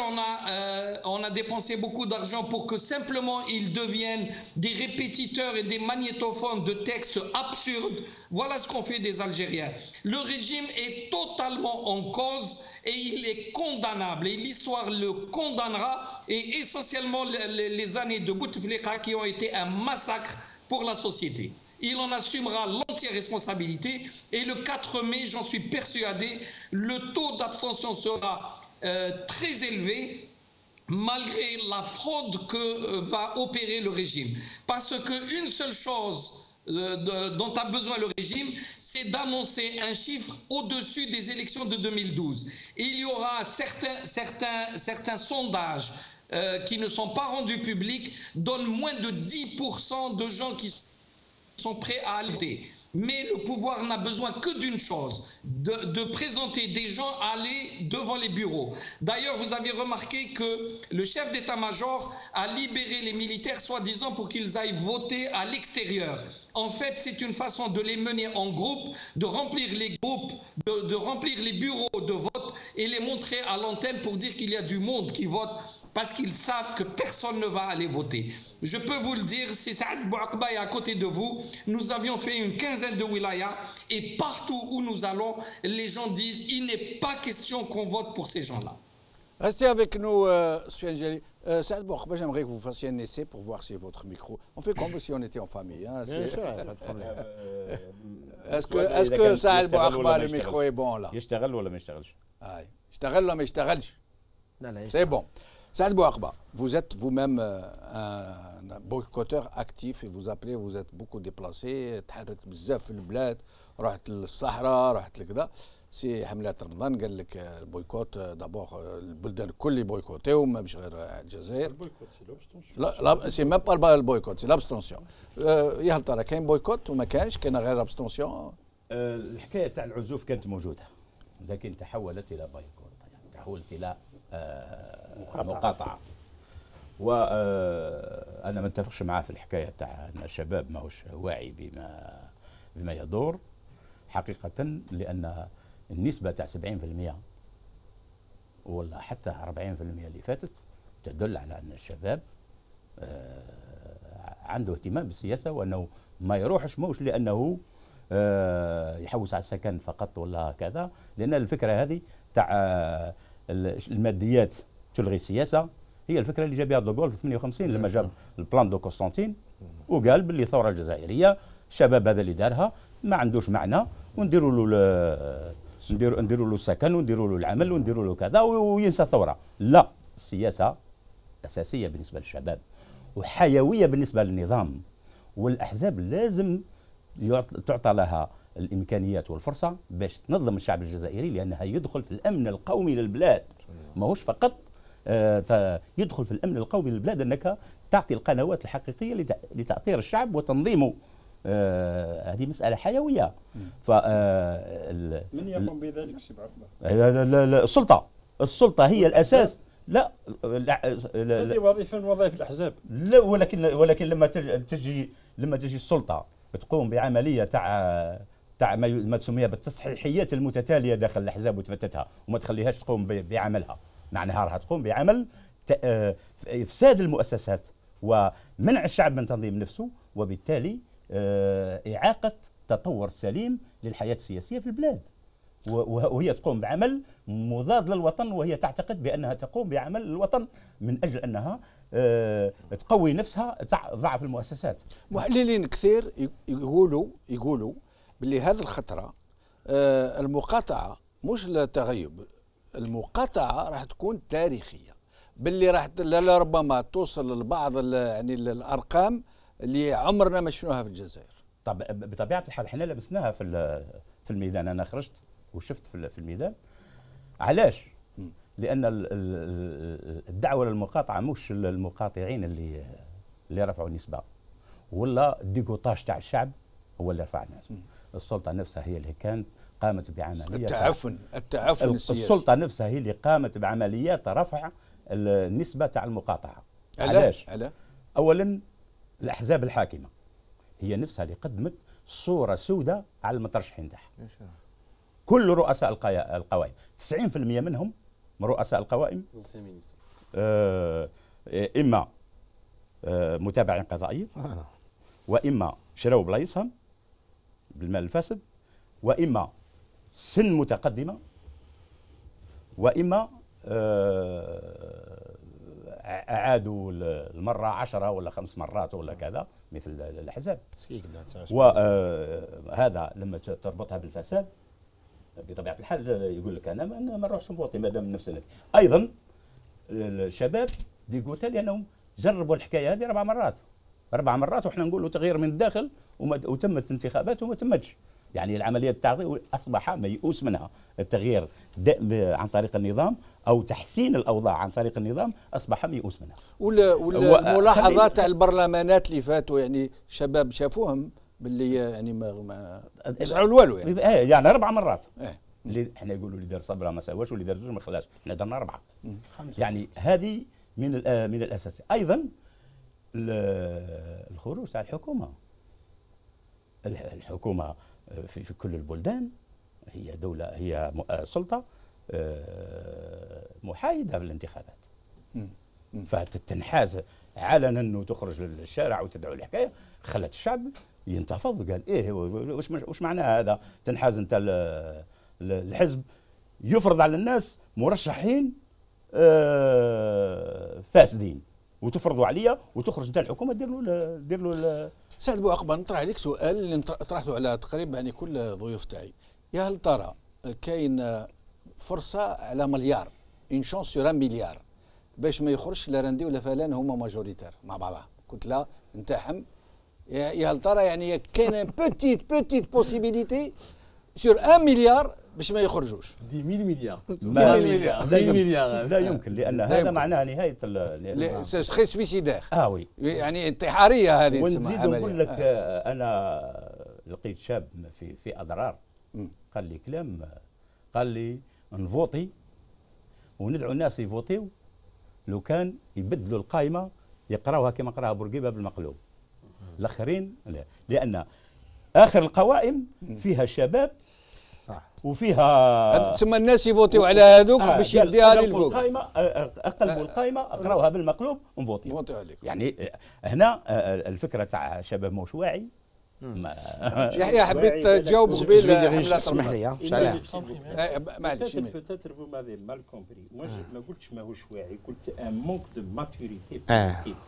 on a dépensé beaucoup d'argent pour que simplement ils deviennent des répétiteurs et des magnétophones de textes absurdes. Voilà ce qu'on fait des Algériens. Le régime est totalement en cause et il est condamnable. Et l'histoire le condamnera. Et essentiellement les années de Bouteflika qui ont été un massacre pour la société. Il en assumera l'entière responsabilité et le 4 mai, j'en suis persuadé, le taux d'abstention sera très élevé malgré la fraude que va opérer le régime. Parce qu'une seule chose dont a besoin le régime, c'est d'annoncer un chiffre au-dessus des élections de 2012. Et il y aura certains sondages qui ne sont pas rendus publics, donnent moins de 10% de gens qui sont prêts à aller. Mais le pouvoir n'a besoin que d'une chose, de présenter des gens aller devant les bureaux. D'ailleurs, vous avez remarqué que le chef d'état-major a libéré les militaires, soi-disant pour qu'ils aillent voter à l'extérieur. En fait, c'est une façon de les mener en groupe, de remplir les groupes, de remplir les bureaux de vote et les montrer à l'antenne pour dire qu'il y a du monde qui vote, parce qu'ils savent que personne ne va aller voter. Je peux vous le dire, si Saad Bouakba est à côté de vous, nous avions fait une quinzaine de wilayas et partout où nous allons, les gens disent il n'est pas question qu'on vote pour ces gens-là. Restez avec nous, Sofiane Gilali. Saad Bouakba, j'aimerais que vous fassiez un essai pour voir si votre micro... On fait comme si on était en famille. Hein, bien sûr, pas de problème. Est-ce que Saad Bouakba, le micro est bon là? يشتغل ولا ما يشتغلش؟ يشتغل ولا ما يشتغلش؟ C'est bon. Saad Bouakba, vous êtes vous-même un boycotteur actif et vous appelez, vous êtes beaucoup déplacé, تحركت بزاف في البلاد، رحت للصحراء، رحت لكذا. سي حملات رمضان قال لك البويكوت دابور البلدان الكل يبويكوتيو مش غير الجزائر. البويكوت سي لوبستونسيون. لا سي ميم با البويكوت سي لابستونسيون. يا هل ترى كاين بويكوت وما كانش كاين غير لابستونسيون؟ الحكايه تاع العزوف كانت موجوده لكن تحولت الى بايكوت، يعني تحولت الى مقاطعه. وانا ما نتفقش معاه في الحكايه تاع ان الشباب ماهوش واعي بما يدور حقيقه، لان النسبه تاع 70% ولا حتى 40% اللي فاتت تدل على ان الشباب عنده اهتمام بالسياسه، وانه ما يروحش موش لانه يحوس على السكن فقط ولا كذا، لان الفكره هذه تاع الماديات تلغي السياسه هي الفكره اللي جاب بها دوغول في 58 لما جاب البلان دو قسطنطين وقال باللي الثوره الجزائريه الشباب هذا اللي دارها ما عندوش معنى، ونديروا له نديروا له السكن ونديروا له العمل ونديروا له كذا وينسى الثوره. لا، السياسه اساسيه بالنسبه للشباب وحيويه بالنسبه للنظام، والاحزاب لازم تعطى لها الامكانيات والفرصه باش تنظم الشعب الجزائري، لانها يدخل في الامن القومي للبلاد. ماهوش فقط يدخل في الامن القومي للبلاد انك تعطي القنوات الحقيقيه لتاطير الشعب وتنظيمه. هذه مساله حيويه. من يقوم بذلك سي عقبه؟ السلطه هي الاساس. لا هذه وظيفه من وظائف الاحزاب. لا، ولكن لما تجي السلطه تقوم بعمليه تاع ما تسميها بالتصحيحيات المتتاليه داخل الاحزاب وتفتتها وما تخليهاش تقوم بعملها، معناها راح تقوم بعمل افساد المؤسسات ومنع الشعب من تنظيم نفسه، وبالتالي اعاقه تطور سليم للحياه السياسيه في البلاد، وهي تقوم بعمل مضاد للوطن، وهي تعتقد بانها تقوم بعمل الوطن من اجل انها تقوي نفسها ضعف المؤسسات. محللين كثير يقولوا باللي هذه الخطره المقاطعه مش لتغيب، المقاطعه راح تكون تاريخيه، باللي راح ربما توصل لبعض يعني الارقام اللي عمرنا ما شفناها في الجزائر. طب بطبيعه الحال احنا لمسناها في الميدان، انا خرجت وشفت في الميدان. علاش؟ لان الدعوه للمقاطعه مش المقاطعين اللي رفعوا النسبه ولا الديكوطاج تاع الشعب هو اللي رفع الناس. السلطه نفسها هي اللي كانت قامت بعمليه التعفن السياسي. السلطه نفسها هي اللي قامت بعمليات رفع النسبه تاع المقاطعه. علاش؟ اولا الاحزاب الحاكمه هي نفسها اللي قدمت صوره سوداء على المترشحين تاعها. كل رؤساء القوائم 90% منهم من رؤساء القوائم اما متابعين قضائيين، واما شراو بلايصهم بالمال الفاسد، واما سن متقدمه، واما اعادوا المره 10 ولا 5 مرات ولا كذا مثل الاحزاب. وهذا لما تربطها بالفساد بطبيعه الحال يقول لك انا ما نروحش نفوتي ما دام نفسنا. ايضا الشباب ديغوتا لانهم جربوا الحكايه هذه 4 مرات وحنا نقولوا تغيير من الداخل وتمت انتخابات وما تمتش. يعني العمليه التعطيل اصبح ميؤوس منها. التغيير عن طريق النظام او تحسين الاوضاع عن طريق النظام اصبح ميؤوس منها. والملاحظات تاع البرلمانات اللي فاتوا يعني شباب شافوهم باللي يعني ما يسعوا والو يعني 4 مرات. اللي احنا يقولوا اللي دار صبره ما سواش واللي دار 2 ما خلاش، احنا درنا 4. يعني هذه من الاساس. ايضا الخروج تاع الحكومه في كل البلدان هي دولة، هي سلطة محايدة في الانتخابات، فتنحاز علنا وتخرج للشارع وتدعو الحكاية، خلت الشعب ينتفض. قال ايه وش معناها هذا؟ تنحاز انت الحزب يفرض على الناس مرشحين فاسدين وتفرضوا عليا وتخرج انت الحكومه دير له سعد بوعقبه. نطرح عليك سؤال اللي طرحته على تقريبا يعني كل ضيوف تاعي. يا هل ترى كاين فرصه على مليار اون شونس سور 1 مليار باش ما يخرجش لا راندي ولا فلان هما ماجوريتير مع بعضها كتله نتاعهم؟ يا هل ترى يعني كاين بوتيت بوسيبيليتي سور 1 مليار باش ما يخرجوش 10 مليار لا يمكن لان هذا معناه نهايه سخي سويسيدير وي يعني انتحاريه هذه ونزيد نقول لك انا لقيت شاب في اضرار قال لي كلام، قال لي نفوتي وندعو الناس يفوتيو لو كان يبدلوا القائمه يقراوها كما قراها بورقيبه بالمقلوب، الاخرين لا، لان اخر القوائم فيها شباب صح وفيها ثم الناس يفوتيو على هذوك باش يديها للفوق. القائمه اقلبوا القائمه اقراوها بالمقلوب ونفوتيو يعني هنا الفكره تاع شباب موش واعي. يحيى حبيت تجاوب قبيل اسمح لي معليش peut-être vous m'avez mal compris. moi ما قلتش ماهوش واعي، قلت un manque de maturité politique.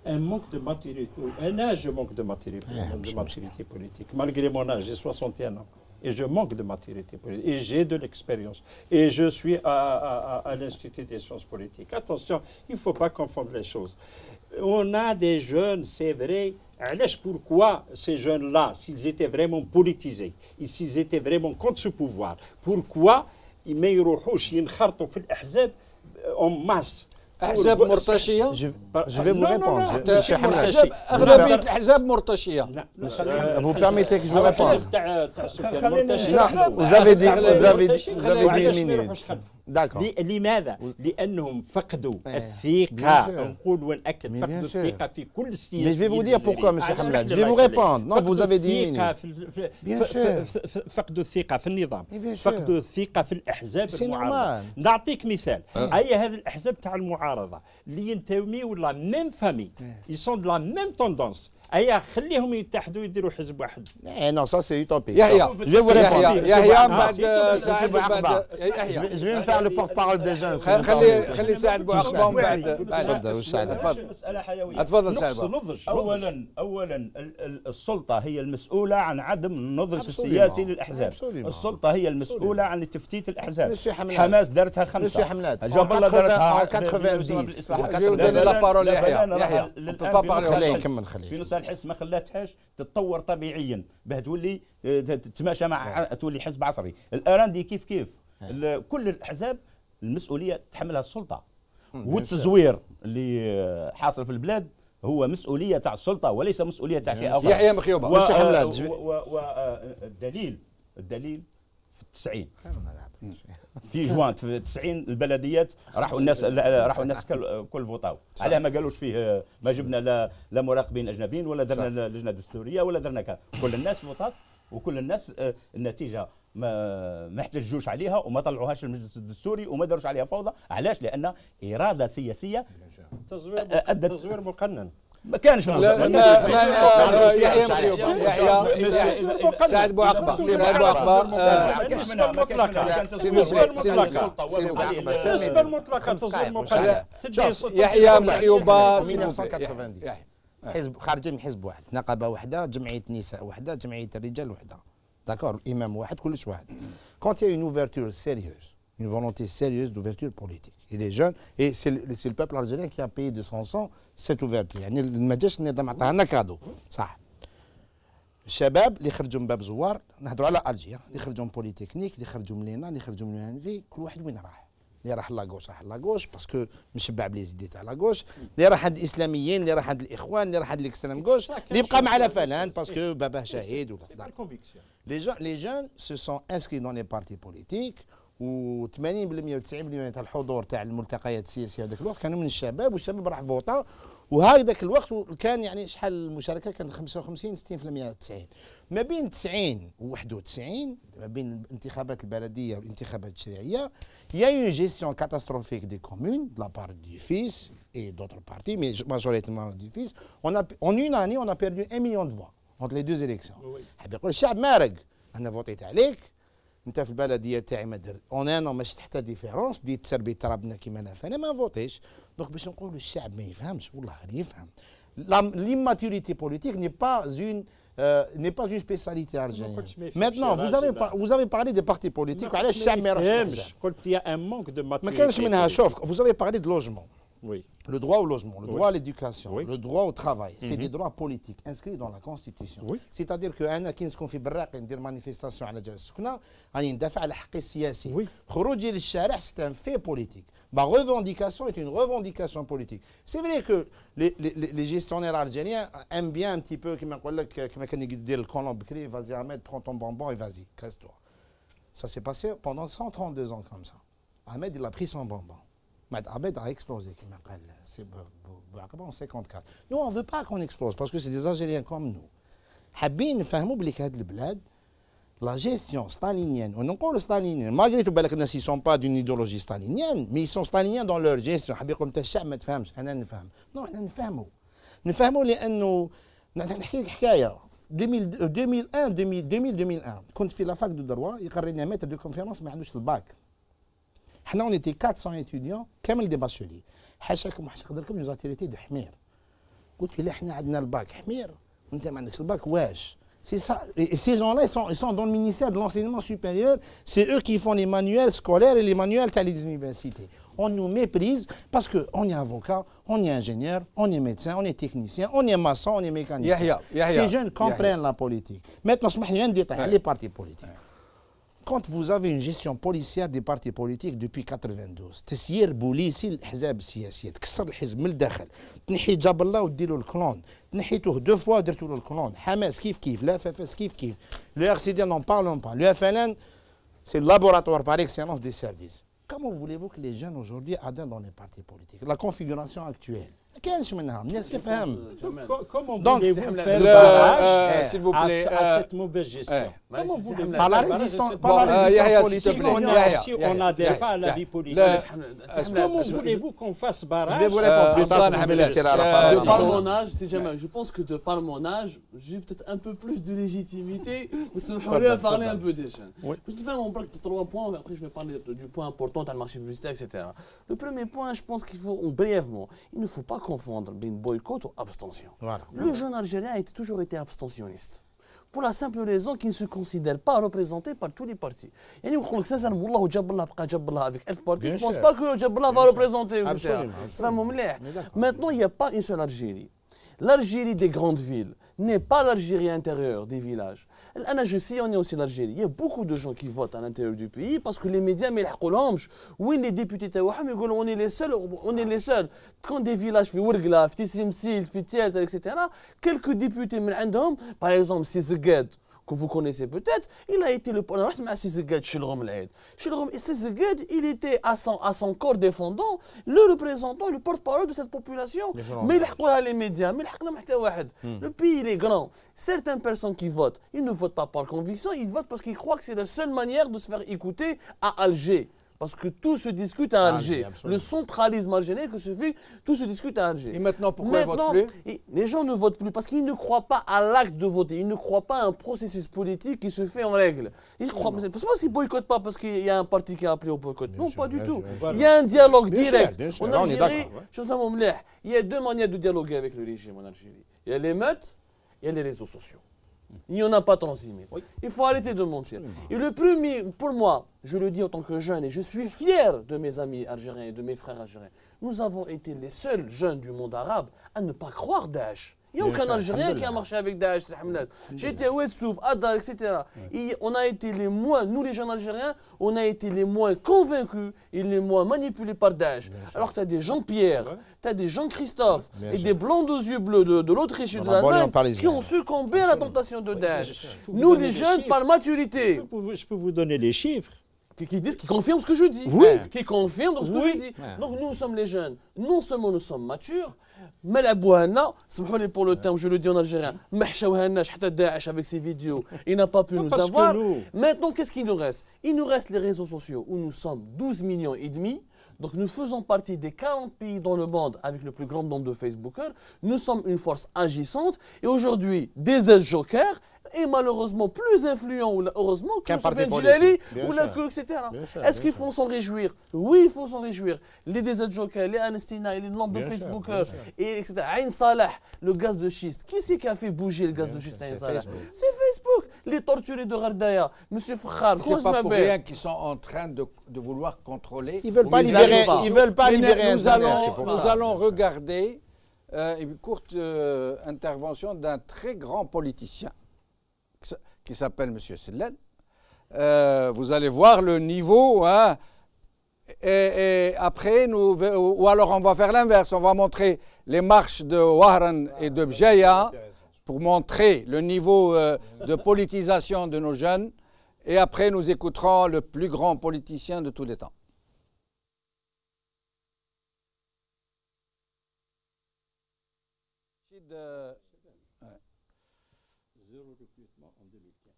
un manque de maturité, un âge manque de maturité politique. Malgré mon âge, j'ai 61 ans. Et je manque de maturité politique. Et j'ai de l'expérience. Et je suis à l'Institut des sciences politiques. Attention, il ne faut pas confondre les choses. On a des jeunes, c'est vrai. Pourquoi ces jeunes-là, s'ils étaient vraiment politisés, et s'ils étaient vraiment contre ce pouvoir, pourquoi ils ne يروحوش ينخرطوا في الأحزاب en masse؟ احزاب مرتشيه. Je vais vous répondre. اغلبيه الاحزاب مرتشيه. Vous permettez que je vous réponde. Vous avez dit une minute. D'accord. لماذا؟ لأنهم فقدوا الثقة. نقول ونأكد فقدوا الثقة في كل السياسة. Mais je vais vous dire pourquoi, monsieur Hamlad. Je vais vous répondre. Non, vous avez dit une minute. Bien sûr. فقدوا الثقة في النظام. فقدوا الثقة في الأحزاب المعارضة. normal. نعطيك مثال. أي هذه الأحزاب تاع المعارضة اللي ينتميوا لا ميم فامي. Ils sont de la même tendance. أي خليهم يتحدوا يديروا حزب واحد. Non, ça c'est utopique. يحيى Je vais vous répondre. يحيى بعد سعد Je vais me faire le porte-parole des jeunes. خلي سعد بوعقبه ومن بعد تفضل سعد. اولا السلطه هي المسؤوله عن عدم النضج السياسي للاحزاب. السلطه هي المسؤوله عن تفتيت الاحزاب. حماس دارتها 5 جاب الله دارتها 90. في نص الحس ما خلاتهاش تتطور طبيعيا باه تولي تتماشى مع تولي حزب عصري. الارندي كيف كل الاحزاب المسؤوليه تحملها السلطه، والتزوير اللي حاصل في البلاد هو مسؤوليه تاع السلطه وليس مسؤوليه تاع شيء اخر. يحيى مخيوبه والدليل في 90 في جوان في 90 البلديات راحوا الناس كل فوطاو. علاه ما قالوش فيه ما جبنا لا مراقبين اجنبيين ولا درنا لجنه دستوريه ولا درنا كذا، كل الناس فوطات وكل الناس النتيجه ما احتجوش عليها وما طلعوهاش المجلس الدستوري وما داروش عليها فوضى. علاش؟ لان اراده سياسيه تزوير مقنن. ما كانش يحيى سعد بوعقبه يحيى مخيوبه 1990 حزب خارجين من حزب واحد، نقابه واحده، جمعيه نساء واحده، جمعيه الرجال واحده. D'accord, imam واحد كلش واحد. Quand il y a une ouverture sérieuse, une volonté sérieuse d'ouverture politique, et les jeunes, et c'est le peuple algérien qui a payé de son sang cette ouverture. يعني ما جاش النظام عطانا كادو، صح. الشباب اللي خرجوا من باب زوار، نهضروا على الجيريا، اللي خرجوا من بوليتكنيك، اللي خرجوا من لينا، اللي خرجوا من الانفي، كل واحد وين راح؟ اللي راح لاغوش راح لاغوش باسكو مشبع بليزيدي تاع لاغوش، اللي راح عند الاسلاميين، اللي راح عند الاخوان، اللي راح عند الاكستريم غوش، اللي بقى مع لافلان باسكو باباه شهيد ولا. Les jeunes se sont inscrits dans les partis politiques و80% و90% تاع الحضور تاع الملتقيات السياسيه هذاك الوقت كانوا من الشباب، والشباب راح فوطا. وهذاك الوقت كان يعني شحال المشاركه كانت 55 60% 90. ما بين 90 و 91 ما بين الانتخابات البلديه والانتخابات التشريعيه il y a eu une gestion catastrophique des communes de la part du FIS et d'autres partis, mais majoritairement du FIS. En une année on a perdu 1 million de voix entre les deux élections. حاب يقول الشعب مارق، انا فوتيت عليك انت في البلديه تاعي ما درت اون ان ما شفت حتى ديفيرونس، بديت تسربي ترابنا كيما انا، فانا ما فوتيش. دونك باش نقولوا الشعب ما يفهمش، والله غير يفهم. l'immaturité politique n'est pas une spécialité algérienne. Maintenant vous avez parlé des partis politiques وعلاش الشعب ما يروحش. قلت يا ان مانك دو ماتوريتي. ما كانش منها. شوف vous avez parlé de logement. Oui. Le droit au logement, le Oui. droit à l'éducation, Oui. le droit au travail, c'est des droits politiques inscrits dans la Constitution. Oui. C'est-à-dire que كي نسكن في براقي ندير مانيفيستاسيون على جال السكنه راني ندافع على حقي السياسي. Oui. خروجي للشارع c'est un fait politique. Ma revendication est une revendication politique. C'est vrai que les gestionnaires algériens aiment bien un petit peu كما نقول لك كما كان يدير الكولون بكري vas-y Ahmed prends ton bonbon et vas-y casse-toi. Ça s'est passé pendant 132 ans comme ça. Ahmed il a pris son bonbon. Ahmed a explosé, c'est en 54. Nous, on ne veut pas qu'on explose parce que c'est des Algériens comme nous. حابين نفهموا بلي هاد البلاد la gestion stalinienne, on نقول stalinienne, malgré tout بالك الناس ils sont pas d'une idéologie stalinienne, mais ils sont staliniens dans leur gestion. حاب يقول انت الشعب ما تفهمش، انا نفهم. نو احنا نفهموا لانه نحكي لك حكايه 2001 كنت في لافاك دو دروا يقرينا متر دو كونفيرونس ما عندوش الباك. حنا on était 400 étudiants كامل دي باشولي حاشاكم وحاشا قدركم nous a traité de حمير. قلت له احنا عندنا الباك حمير وانت ما عندكش الباك واش. C'est ça. Et ces gens-là, ils sont dans le ministère de l'enseignement supérieur. C'est eux qui font les manuels scolaires et les manuels des universités. On nous méprise parce qu'on est avocat, on est ingénieur, on est médecin, on est technicien, on est maçon, on est mécanicien. Ces jeunes comprennent la politique. Maintenant, les partis politiques. Quand vous avez une gestion policière des partis politiques depuis 92 تسيير بوليسي للاحزاب السياسيه تكسر الحزب من الداخل تنحي جاب الله وديروا الكلون تنحيتوه دو فوا درتوا له الكلون حماس كيف لا فافاس كيف le RCD n'en parlons pas le FLN c'est le laboratoire par excellence des services. Comment voulez-vous que les jeunes aujourd'hui adhèrent dans les partis politiques? La configuration actuelle كاينش منها الناس تفهم. Comment Donc, voulez-vous faire le barrage s'il vous plaît, à cette mauvaise gestion? Comment voulez-vous Par la résistance politique, si on n'adhère pas à la vie politique, comment voulez-vous qu'on fasse barrage? Je vais vous répondre plus tard. De par mon âge, si jamais, je pense que de par mon âge, j'ai peut-être un peu plus de légitimité. Vous savez parler un peu des jeunes. Je vais faire mon bloc de 3 points, après je vais parler du point important dans le marché publicitaire, etc. Le premier point, je pense qu'il faut, brièvement, il ne faut pas confondre boycott ou abstention. Voilà. Le jeune Algérien a toujours été abstentionniste. Pour la simple raison qu'il ne se considère pas représenté par tous les partis. يعني يقول لك sincèrement والله جاب الله بقى جاب الله avec 1000 partis, je ne pense pas que جاب الله va représenter. تفهموا مليح. Maintenant, il n'y a pas une seule Algérie. L'Algérie des grandes villes n'est pas l'Algérie intérieure des villages. On est aussi l'Algérie. Il y a beaucoup de gens qui votent à l'intérieur du pays parce que les médias mais oui, les députés on est les seuls. Quand des villages في ورقلة في تسمسيل في تيرتا etc. quelques députés من عندهم par exemple Sizeged que vous connaissez peut-être, il a été le il était à son corps défendant, le représentant, le porte-parole de cette population. Mais les médias, le pays il est grand. Certaines personnes qui votent, ils ne votent pas par conviction, ils votent parce qu'ils croient que c'est la seule manière de se faire écouter à Alger. Parce que tout se discute à Alger. Le centralisme algérien que se fait, tout se discute à Alger. Et maintenant, pourquoi ils ne votent plus? Les gens ne votent plus parce qu'ils ne croient pas à l'acte de voter. Ils ne croient pas à un processus politique qui se fait en règle. Ils croient pas. C'est parce qu'ils ne boycottent pas parce qu'il y a un parti qui a appelé au boycott. Non, pas du tout. Il y a un dialogue direct. En Algérie, il y a 2 manières de dialoguer avec le régime en Algérie. Il y a l'émeute, il y a les réseaux sociaux. Il n'y en a pas 36 000. Oui. Il faut arrêter de mentir. Et le premier, pour moi, je le dis en tant que jeune, et je suis fier de mes amis algériens et de mes frères algériens, nous avons été les seuls jeunes du monde arabe à ne pas croire Daesh. Il n'y a aucun Algérien qui a marché avec Daesh, j'étais à Ouedsouf, Adar, etc. Et on a été les moins, nous les jeunes Algériens, on a été les moins convaincus et les moins manipulés par Daesh. Alors que tu as des Jean-Pierre, tu as des Jean-Christophe et des blancs aux yeux bleus de l'Autriche et de l'Allemagne qui ont succombé à la tentation de Daesh. Nous les jeunes, par maturité. Je peux vous donner les chiffres. Qui confirment ce que je dis. Oui. Qui confirment ce que je dis. Donc nous sommes les jeunes. Non seulement nous sommes matures, mais la bohana, pour le terme, je le dis en algérien, avec ses vidéos, il n'a pas pu nous avoir. Maintenant, qu'est-ce qu'il nous reste? Il nous reste les réseaux sociaux où nous sommes 12 millions et demi. Donc nous faisons partie des 40 pays dans le monde avec le plus grand nombre de Facebookers. Nous sommes une force agissante. Et aujourd'hui, des aides jokers, est malheureusement plus influent, ou heureusement, que Soufiane Djilali ou etc. Est-ce qu'il faut s'en réjouir? Oui, il faut s'en réjouir. Les DZ Joker, les Anestina, les noms de Facebook, etc. Aïn Salah, le gaz de schiste. Qui c'est qui a fait bouger le gaz de schiste Aïn Salah? C'est Facebook. Les torturés de Gardaya, M. Fakhar, c'est pas pour rien qu'ils sont en train de vouloir contrôler. Ils veulent pas libérer. Ils veulent pas libérer. Nous allons regarder une courte intervention d'un très grand politicien qui s'appelle M. Sellel. Vous allez voir le niveau. Hein, et après, ou alors on va faire l'inverse. On va montrer les marches de Wahran et de Bjaya pour montrer le niveau de politisation de nos jeunes. Et après, nous écouterons le plus grand politicien de tous les temps. Zéro recrutement en 2015.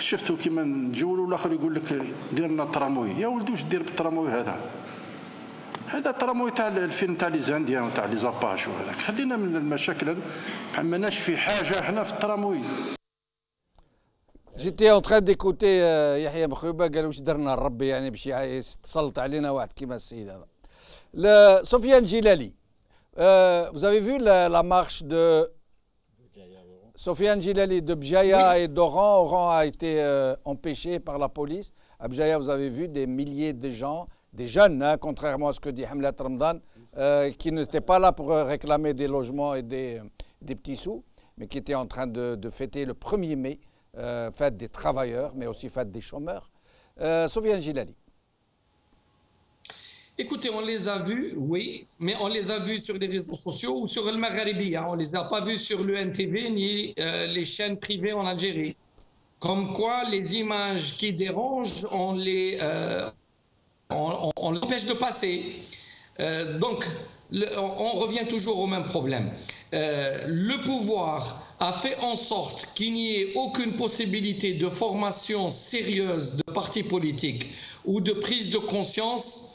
شفتوا كيما نتجولوا الاخر يقول لك دير لنا التراموي. يا ولدي واش دير بالتراموي هذا؟ هذا التراموي تاع الفيلم تاع لي زانديان وتاع لي زاباش وهذاك. خلينا من المشاكل، ما ماناش في حاجه احنا في التراموي. J'étais en train d'écouter Yahya Mkhouba قال واش درنا ربي يعني باش يتسلط علينا واحد كيما السيد هذا. Sofiane Djilali, vous avez vu la marche de Sofiane Djilali de Bjaya et d'Oran. Oran a été empêché par la police. À Bjaya, vous avez vu des milliers de gens, des jeunes, hein, contrairement à ce que dit Hamlet Ramdan, qui n'étaient pas là pour réclamer des logements et des petits sous, mais qui étaient en train de fêter le 1er mai, fête des travailleurs, mais aussi fête des chômeurs. Sofiane Djilali. Écoutez, on les a vus, oui, mais on les a vus sur les réseaux sociaux ou sur le Magharibi. On ne les a pas vus sur le NTV ni les chaînes privées en Algérie. Comme quoi, les images qui dérangent, on l'empêche de passer. Donc, on revient toujours au même problème. Le pouvoir a fait en sorte qu'il n'y ait aucune possibilité de formation sérieuse de partis politiques ou de prise de conscience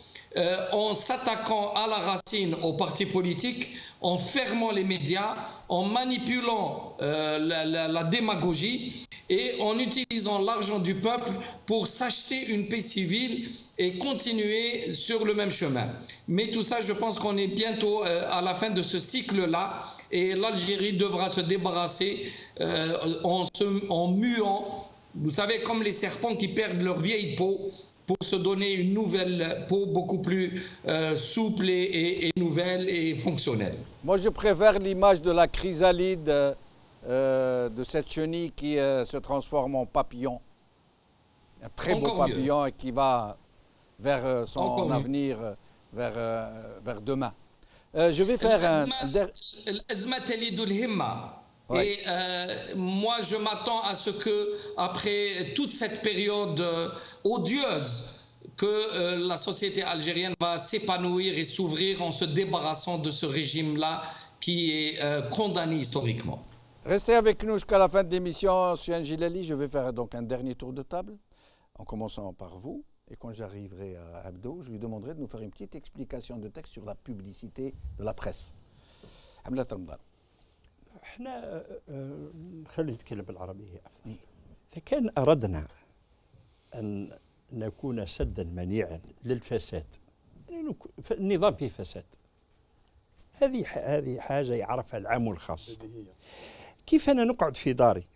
en s'attaquant à la racine aux partis politiques, en fermant les médias, en manipulant la démagogie et en utilisant l'argent du peuple pour s'acheter une paix civile et continuer sur le même chemin. Mais tout ça, je pense qu'on est bientôt à la fin de ce cycle-là et l'Algérie devra se débarrasser en muant, vous savez, comme les serpents qui perdent leur vieille peau, pour se donner une nouvelle peau beaucoup plus souple et nouvelle et fonctionnelle. Moi, je préfère l'image de la chrysalide, de cette chenille qui se transforme en papillon. Un très beau papillon et qui va vers son avenir, vers demain. Je vais faire un... Et moi, je m'attends à ce que, après toute cette période odieuse, que la société algérienne va s'épanouir et s'ouvrir en se débarrassant de ce régime-là qui est condamné historiquement. Restez avec nous jusqu'à la fin de l'émission, Sofiane Djilali. Je vais faire donc un dernier tour de table, en commençant par vous. et quand j'arriverai à Abdo, je lui demanderai de nous faire une petite explication de texte sur la publicité de la presse. حملة رمضان. احنا خلينا نتكلم بالعربية أفضل. إذا كان أردنا أن نكون سدا منيعا للفساد، النظام فيه فساد، هذه حاجة يعرفها العام والخاص. كيف أنا نقعد في داري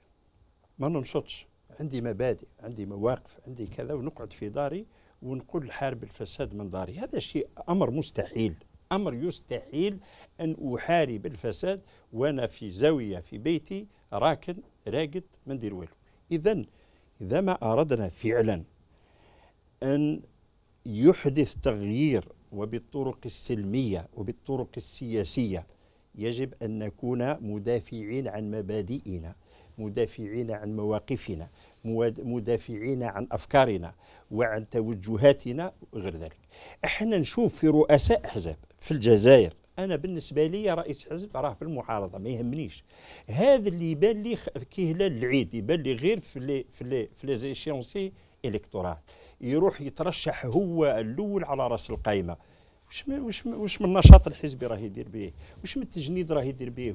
ما ننشطش، عندي مبادئ، عندي مواقف، عندي كذا، ونقعد في داري ونقول حارب الفساد من داري؟ هذا شيء أمر مستحيل، أمر يستحيل أن أحارب الفساد وأنا في زاوية في بيتي راكن راقد ما ندير والو. إذا ما أردنا فعلا أن يحدث تغيير وبالطرق السلمية وبالطرق السياسية، يجب أن نكون مدافعين عن مبادئنا، مدافعين عن مواقفنا، مدافعين عن أفكارنا وعن توجهاتنا وغير ذلك. احنا نشوف في رؤساء أحزاب في الجزائر، أنا بالنسبة لي رئيس حزب راه في المعارضة ما يهمنيش، هذا اللي يبان لي كهلال العيد، يبان لي غير في لي زيشيونسي إلكتورال، يروح يترشح هو الأول على رأس القائمة. وش من النشاط الحزبي راه يدير به، وش من التجنيد راه يدير به،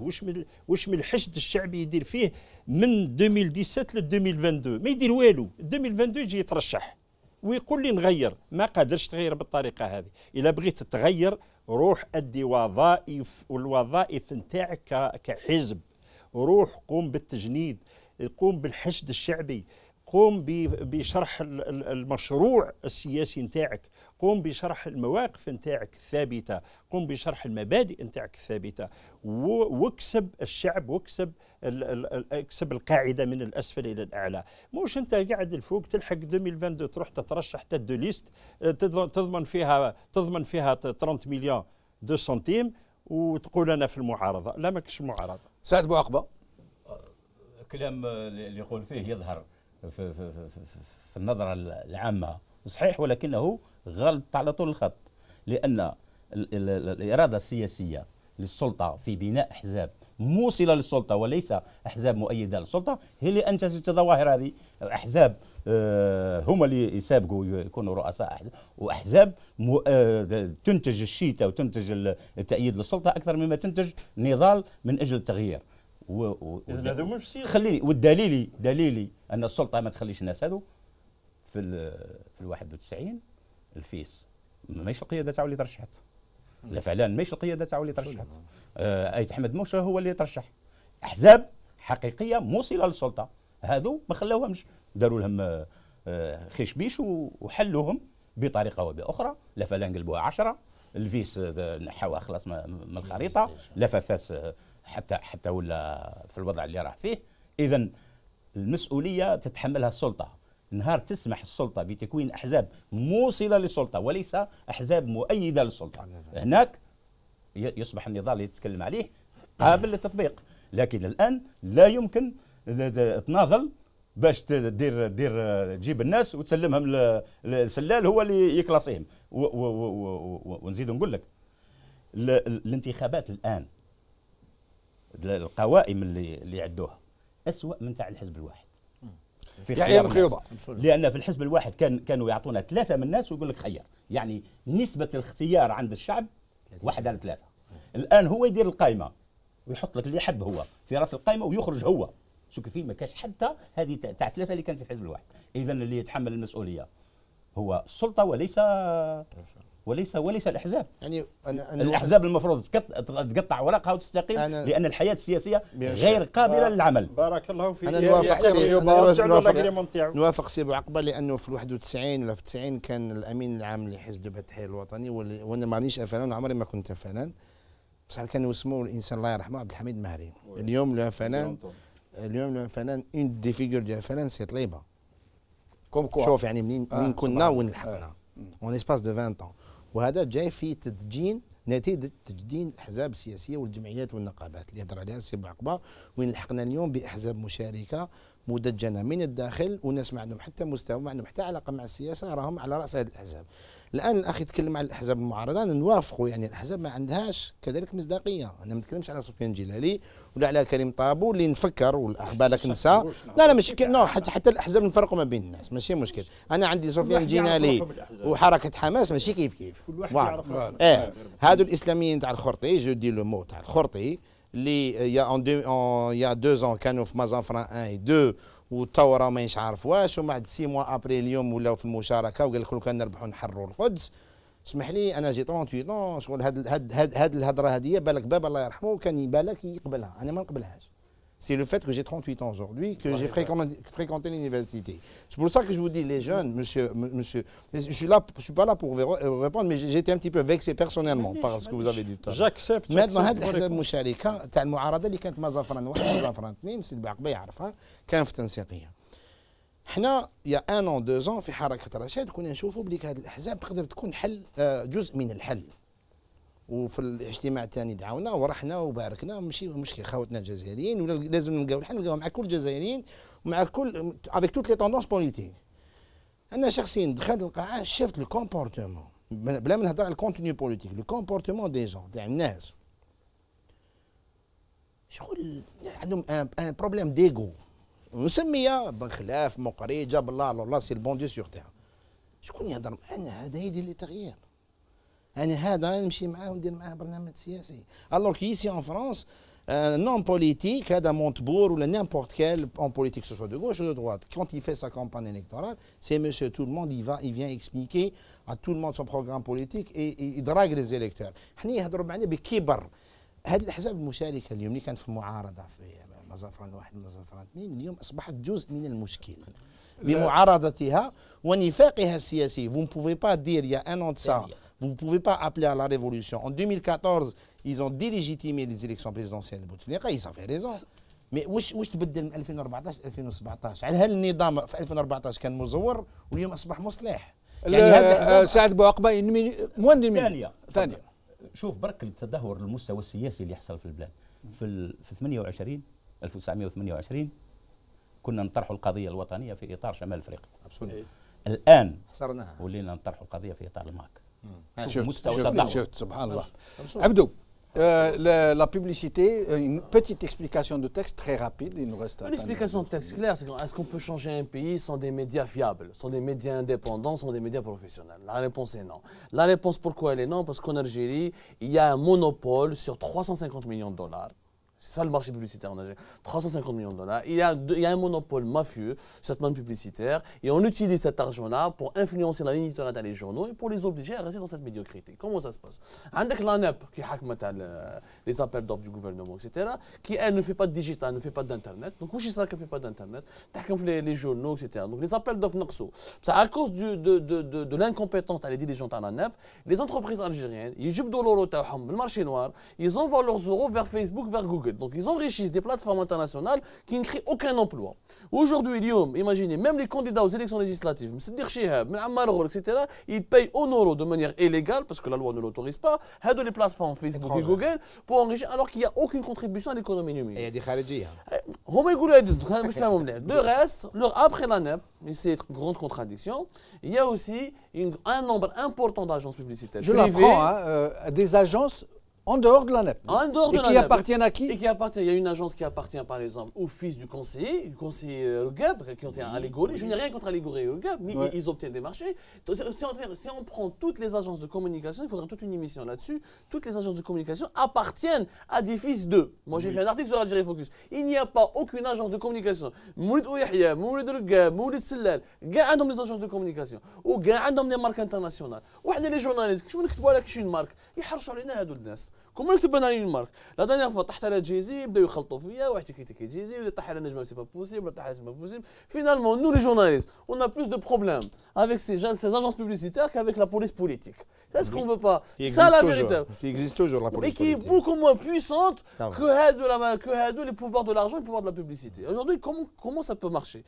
وش من الحشد الشعبي يدير فيه من 2017 ل 2022 ما يدير والو. 2022 يجي يترشح ويقول لي نغير، ما قادرش تغير بالطريقه هذه. الا بغيت تغير روح ادي وظائف، والوظائف نتاعك كحزب، روح قوم بالتجنيد، قوم بالحشد الشعبي، قوم بشرح المشروع السياسي نتاعك، قوم بشرح المواقف نتاعك الثابته، قوم بشرح المبادئ نتاعك الثابته، واكسب الشعب، واكسب اكسب القاعده من الاسفل الى الاعلى. موش انت قاعد الفوق تلحق 2022 تروح تترشح تد ليست تضمن فيها 30 مليون دو سنتيم وتقول انا في المعارضه. لا ماكش معارضه. سعد بوعقبه كلام اللي يقول فيه يظهر في النظرة العامة صحيح، ولكنه غلط على طول الخط، لأن الإرادة السياسية للسلطة في بناء أحزاب موصلة للسلطة وليس أحزاب مؤيدة للسلطة هي اللي أنتجت الظواهر هذه. أحزاب هم اللي يسابقوا يكونوا رؤساء أحزاب، وأحزاب تنتج الشيتا وتنتج التأييد للسلطة أكثر مما تنتج نضال من أجل التغيير. خليني دليلي ان السلطه ما تخليش الناس هذو في 91 الفيس ماهيش القياده تاعو اللي ترشحت، لا فعلا ماهيش القياده تاعو اللي ترشحت، ايت احمد موشه هو اللي ترشح. احزاب حقيقيه موصله للسلطه هذو ما خلاوهمش، داروا لهم خيش بيش وحلوهم بطريقه او باخرى. لا فعلا قلبوها 10، الفيس نحاوها خلاص من الخريطه، لا فاس حتى ولا في الوضع اللي راح فيه. إذن المسؤولية تتحملها السلطة. نهار تسمح السلطة بتكوين أحزاب موصلة للسلطة وليس أحزاب مؤيدة للسلطة، هناك يصبح النضال اللي يتكلم عليه قابل للتطبيق. لكن الآن لا يمكن تناضل باش تجيب الناس وتسلمهم للسلال هو اللي يكلاصيهم. ونزيد نقول لك الانتخابات الآن القوائم اللي عدوها أسوأ من تاع الحزب الواحد في ايام الخيوبه، لان في الحزب الواحد كانوا يعطونا 3 من الناس ويقول لك خير، يعني نسبه الاختيار عند الشعب 1/3. الان هو يدير القائمه ويحط لك اللي يحب هو في راس القائمه ويخرج هو، شو كيفين ما كاش حتى هذه تاع 3 اللي كان في الحزب الواحد. اذا اللي يتحمل المسؤوليه هو السلطه وليس الاحزاب. يعني الاحزاب المفروض تقطع ورقها وتستقيل، لان الحياه السياسيه غير قابله للعمل. بارك الله فيك. انا نوافق سي بوعقبه، لانه في 91 ولا في 90 كان الامين العام لحزب جبهه التحرير الوطني، وانا مانيش افنان، عمري ما كنت افنان، بصح كانوا يسموه الانسان الله يرحمه عبد الحميد مهري. اليوم لو فنان اون دي فيغور ديال فنان سي طليبه. شوف يعني منين كنا وين لحقنا اون اسباس دو 20 ans. وهذا جاي في تدجين، نتيجه تدجين الاحزاب السياسيه والجمعيات والنقابات اللي هضر عليها السي بوعقبه، وين لحقنا اليوم باحزاب مشاركه مدجنه من الداخل، وناس ما عندهم حتى مستوى، ما عندهم حتى علاقه مع السياسه، راهم على راس هذه الاحزاب. الان الاخ يتكلم عن الاحزاب المعارضه، انا نوافقوا، يعني الاحزاب ما عندهاش كذلك مصداقيه. انا ما نتكلمش على سفيان جلالي ولا على كريم طابو اللي نفكر، والاخ بالك نسى. لا ماشي نو، حتى الاحزاب نفرقوا ما بين الناس، ماشي مشكل. انا عندي سفيان جلالي وحركه حماس ماشي كيف كل واحد يعرف. هادو الاسلاميين تاع الخرطي، جو دي لو مو تاع الخرطي اللي يا 2 ans كانوا في مازافران 1 و 2 وتوا مانيش عارف واش، ومن بعد 6 mois ابري اليوم ولاو في المشاركه وقال لك لو كان نربحوا نحرروا القدس. اسمح لي انا جي 38 ans، شغل هاد الهضره هذه بالك بابا الله يرحمه كان يبالك يقبلها، انا ما نقبلهاش. C'est le fait que j'ai 38 ans aujourd'hui, que j'ai fréquenté l'université. C'est pour ça que je vous dis, les jeunes, monsieur, je suis pas là pour vous répondre, mais j'ai été un petit peu vexé personnellement par ce que vous avez dit. J'accepte. Maintenant, هاد الأحزاب المشاركة تاع المعارضة اللي كانت مازافران 1 مازافران 2، سيدي بعقبة يعرفها، كان في تنسيقية. حنا يا 1 an 2 ans في حركة رشاد كنا نشوفوا بلي هاد الأحزاب تقدر تكون حل، جزء من الحل. وفي الاجتماع الثاني دعونا ورحنا وباركنا، ماشي مشكل خوتنا الجزائريين، ولا لازم نلقاو الحل، نلقاو مع كل الجزائريين ومع كل افيك توت لي توندونس بوليتيك. انا شخصيا دخلت القاعه شفت لو كومبورتمون، بلا ما نهضر على الكونتوني بوليتيك، لو كومبورتمون دي جون تاع الناس شغل عندهم ان بروبليم ديغو، مسميه بن خلاف مقري جاب الله سي البون ديو سور تير. شكون يهضر معنا هذا يدير لي تغيير، أنا هذا نمشي معاه وندير معاه برنامج سياسي. Alors qu'ici en France, un homme politique, هذا Montebourg ou n'importe quel homme politique, que ce soit de gauche ou de droite, quand il fait sa campagne électorale, c'est monsieur tout le monde, il vient expliquer à tout le monde son programme politique et il drague les électeurs. حنا يهضروا معنا بكبر. هذه الأحزاب المشاركة اليوم اللي كانت في المعارضة في مازافران 1 ومازافران 2 اليوم أصبحت جزء من المشكل. بمعارضتها ونفاقها السياسي. Vous ne pouvez pas dire il y a 1 an de ça, vous ne pouvez pas appeler à la révolution. En 2014, ils ont délégitimé les élections présidentielles de Bouteflika, ils avaient raison. Mais واش تبدل من 2014 ل 2017؟ على هالنظام في 2014 كان مزور واليوم اصبح مصلح. يعني هذا سعد بوعقبه ثانيه شوف برك التدهور المستوى السياسي اللي يحصل في البلاد في 1928 كنا نطرحوا القضيه الوطنيه في اطار شمال افريقيا. الان حصرناها ولينا نطرحوا القضيه في اطار الماك. شفت سبحان الله. عبدو la publicité, une petite explication de texte très rapide, il nous reste. Une explication de texte claire, c'est est-ce qu'on peut changer un pays sans des médias fiables, sans des médias indépendants, sans des médias professionnels? La réponse est non. La réponse pourquoi elle est non? Parce qu'en Algérie, il y a un monopole sur 350 millions de dollars. C'est ça le marché publicitaire en Algérie. 350 millions de dollars. Il y a un monopole mafieux sur cette manne publicitaire et on utilise cet argent-là pour influencer la ligne éditoriale des journaux et pour les obliger à rester dans cette médiocrité. Comment ça se passe? Avec l'ANEP qui hakmat les appels d'offres du gouvernement, etc., qui elle ne fait pas de digital, ne fait pas d'internet. Donc où c'est ça qui ne fait pas d'internet? Les journaux, etc. Donc les appels d'offres Naqso. À cause de l'incompétence des dirigeants de l'ANEP, les entreprises algériennes, ils jubent de l'euro le marché noir, ils envoient leurs euros vers Facebook, vers Google. Donc ils enrichissent des plateformes internationales qui ne créent aucun emploi. Aujourd'hui, imaginez, même les candidats aux élections législatives, etc., ils payent en euros de manière illégale, parce que la loi ne l'autorise pas, les plateformes Facebook et Google, pour enrichir, alors qu'il n'y a aucune contribution à l'économie numérique. Et il y a des kharadjiyas. De reste, après la NEP, et c'est une grande contradiction, il y a aussi un nombre important d'agences publicitaires. Je l'apprends, des agences en dehors de la NEP. En dehors de la NEP. Et qui appartiennent à qui? Et qui appartient. Il y a une agence qui appartient par exemple au fils du conseiller Rugab, qui ont un allégorie. Je n'ai rien contre allégorie et Rugab, mais ils obtiennent des marchés. Si on prend toutes les agences de communication, il faudrait toute une émission là-dessus. Toutes les agences de communication appartiennent à des fils d'eux. Moi j'ai fait un article sur Algérie Focus. Il n'y a pas aucune agence de communication. Moulid Ouyahia, Moulid Rugab, Moulid Sellal, gardons les agences de communication. Ou gardons des marques internationales. Ou les journalistes, qui sont une marque. Ils cherchent à الناس. كومون نكتب انا المارك لا دانيير فوا طحت على جيزي بداو يخلطوا فيا واحد كيتيكي جيزي ولا طاح على نجمه سي با بوسيبل ولا طاح على سي با بوسيبل فينالمون نو لي جورناليست on a plus de problèmes avec ces agences publicitaires qu'avec la police politique. C'est ce qu'on veut pas. Ça la vérité. Qui existe toujours la police politique. Mais qui est beaucoup moins puissante que les pouvoirs de l'argent et les pouvoirs de la publicité. Aujourd'hui, comment ça peut marcher?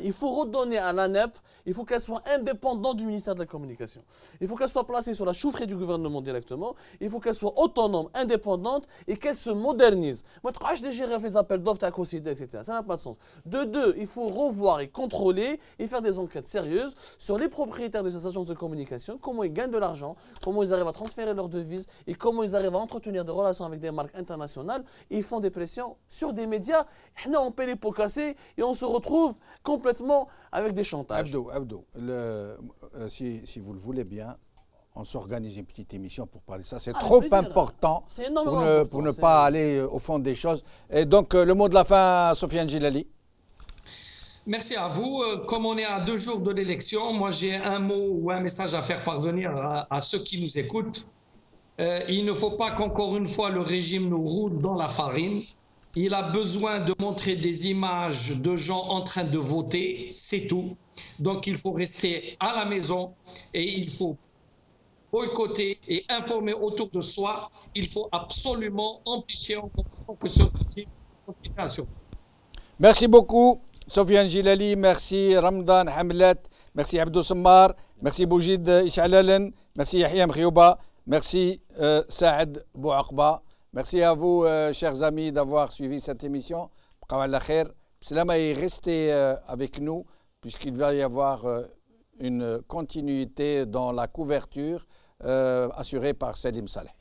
Il faut redonner à l'ANEP, il faut qu'elle soit indépendante du ministère de la Communication. Il faut qu'elle soit placée sur la chaufferie du gouvernement directement. Il faut qu'elle soit autonome, indépendante et qu'elle se modernise. Moi, je gérer les appels d'offres, etc. Ça n'a pas de sens. De deux, il faut revoir et contrôler et faire des enquêtes sérieuses sur les propriétaires de ces agences de communication, comment ils gagnent de l'argent, comment ils arrivent à transférer leurs devises et comment ils arrivent à entretenir des relations avec des marques internationales. Et ils font des pressions sur des médias. On paie les pots cassés et on se retrouve complètement avec des chantages. Abdou, si vous le voulez bien, on s'organise une petite émission pour parler de ça. C'est trop important pour ne pas aller au fond des choses. Et donc, le mot de la fin, Sofiane Djilali. Merci à vous. Comme on est à 2 jours de l'élection, moi j'ai un mot ou un message à faire parvenir à ceux qui nous écoutent. Il ne faut pas qu'encore une fois le régime nous roule dans la farine. Il a besoin de montrer des images de gens en train de voter, c'est tout. Donc il faut rester à la maison et il faut boycotter et informer autour de soi. Il faut absolument empêcher que ce régime continue à survivre. Merci beaucoup, Sofiane Djilali. Merci, Ramadan Hamlet. Merci, Abdou Sammar. Merci, Boujid Ishalalen. Merci, Yahya Mkhiyouba. Merci, Saad Bouakba. Merci à vous, chers amis, d'avoir suivi cette émission. Salama est resté avec nous, puisqu'il va y avoir une continuité dans la couverture assurée par Selim Saleh.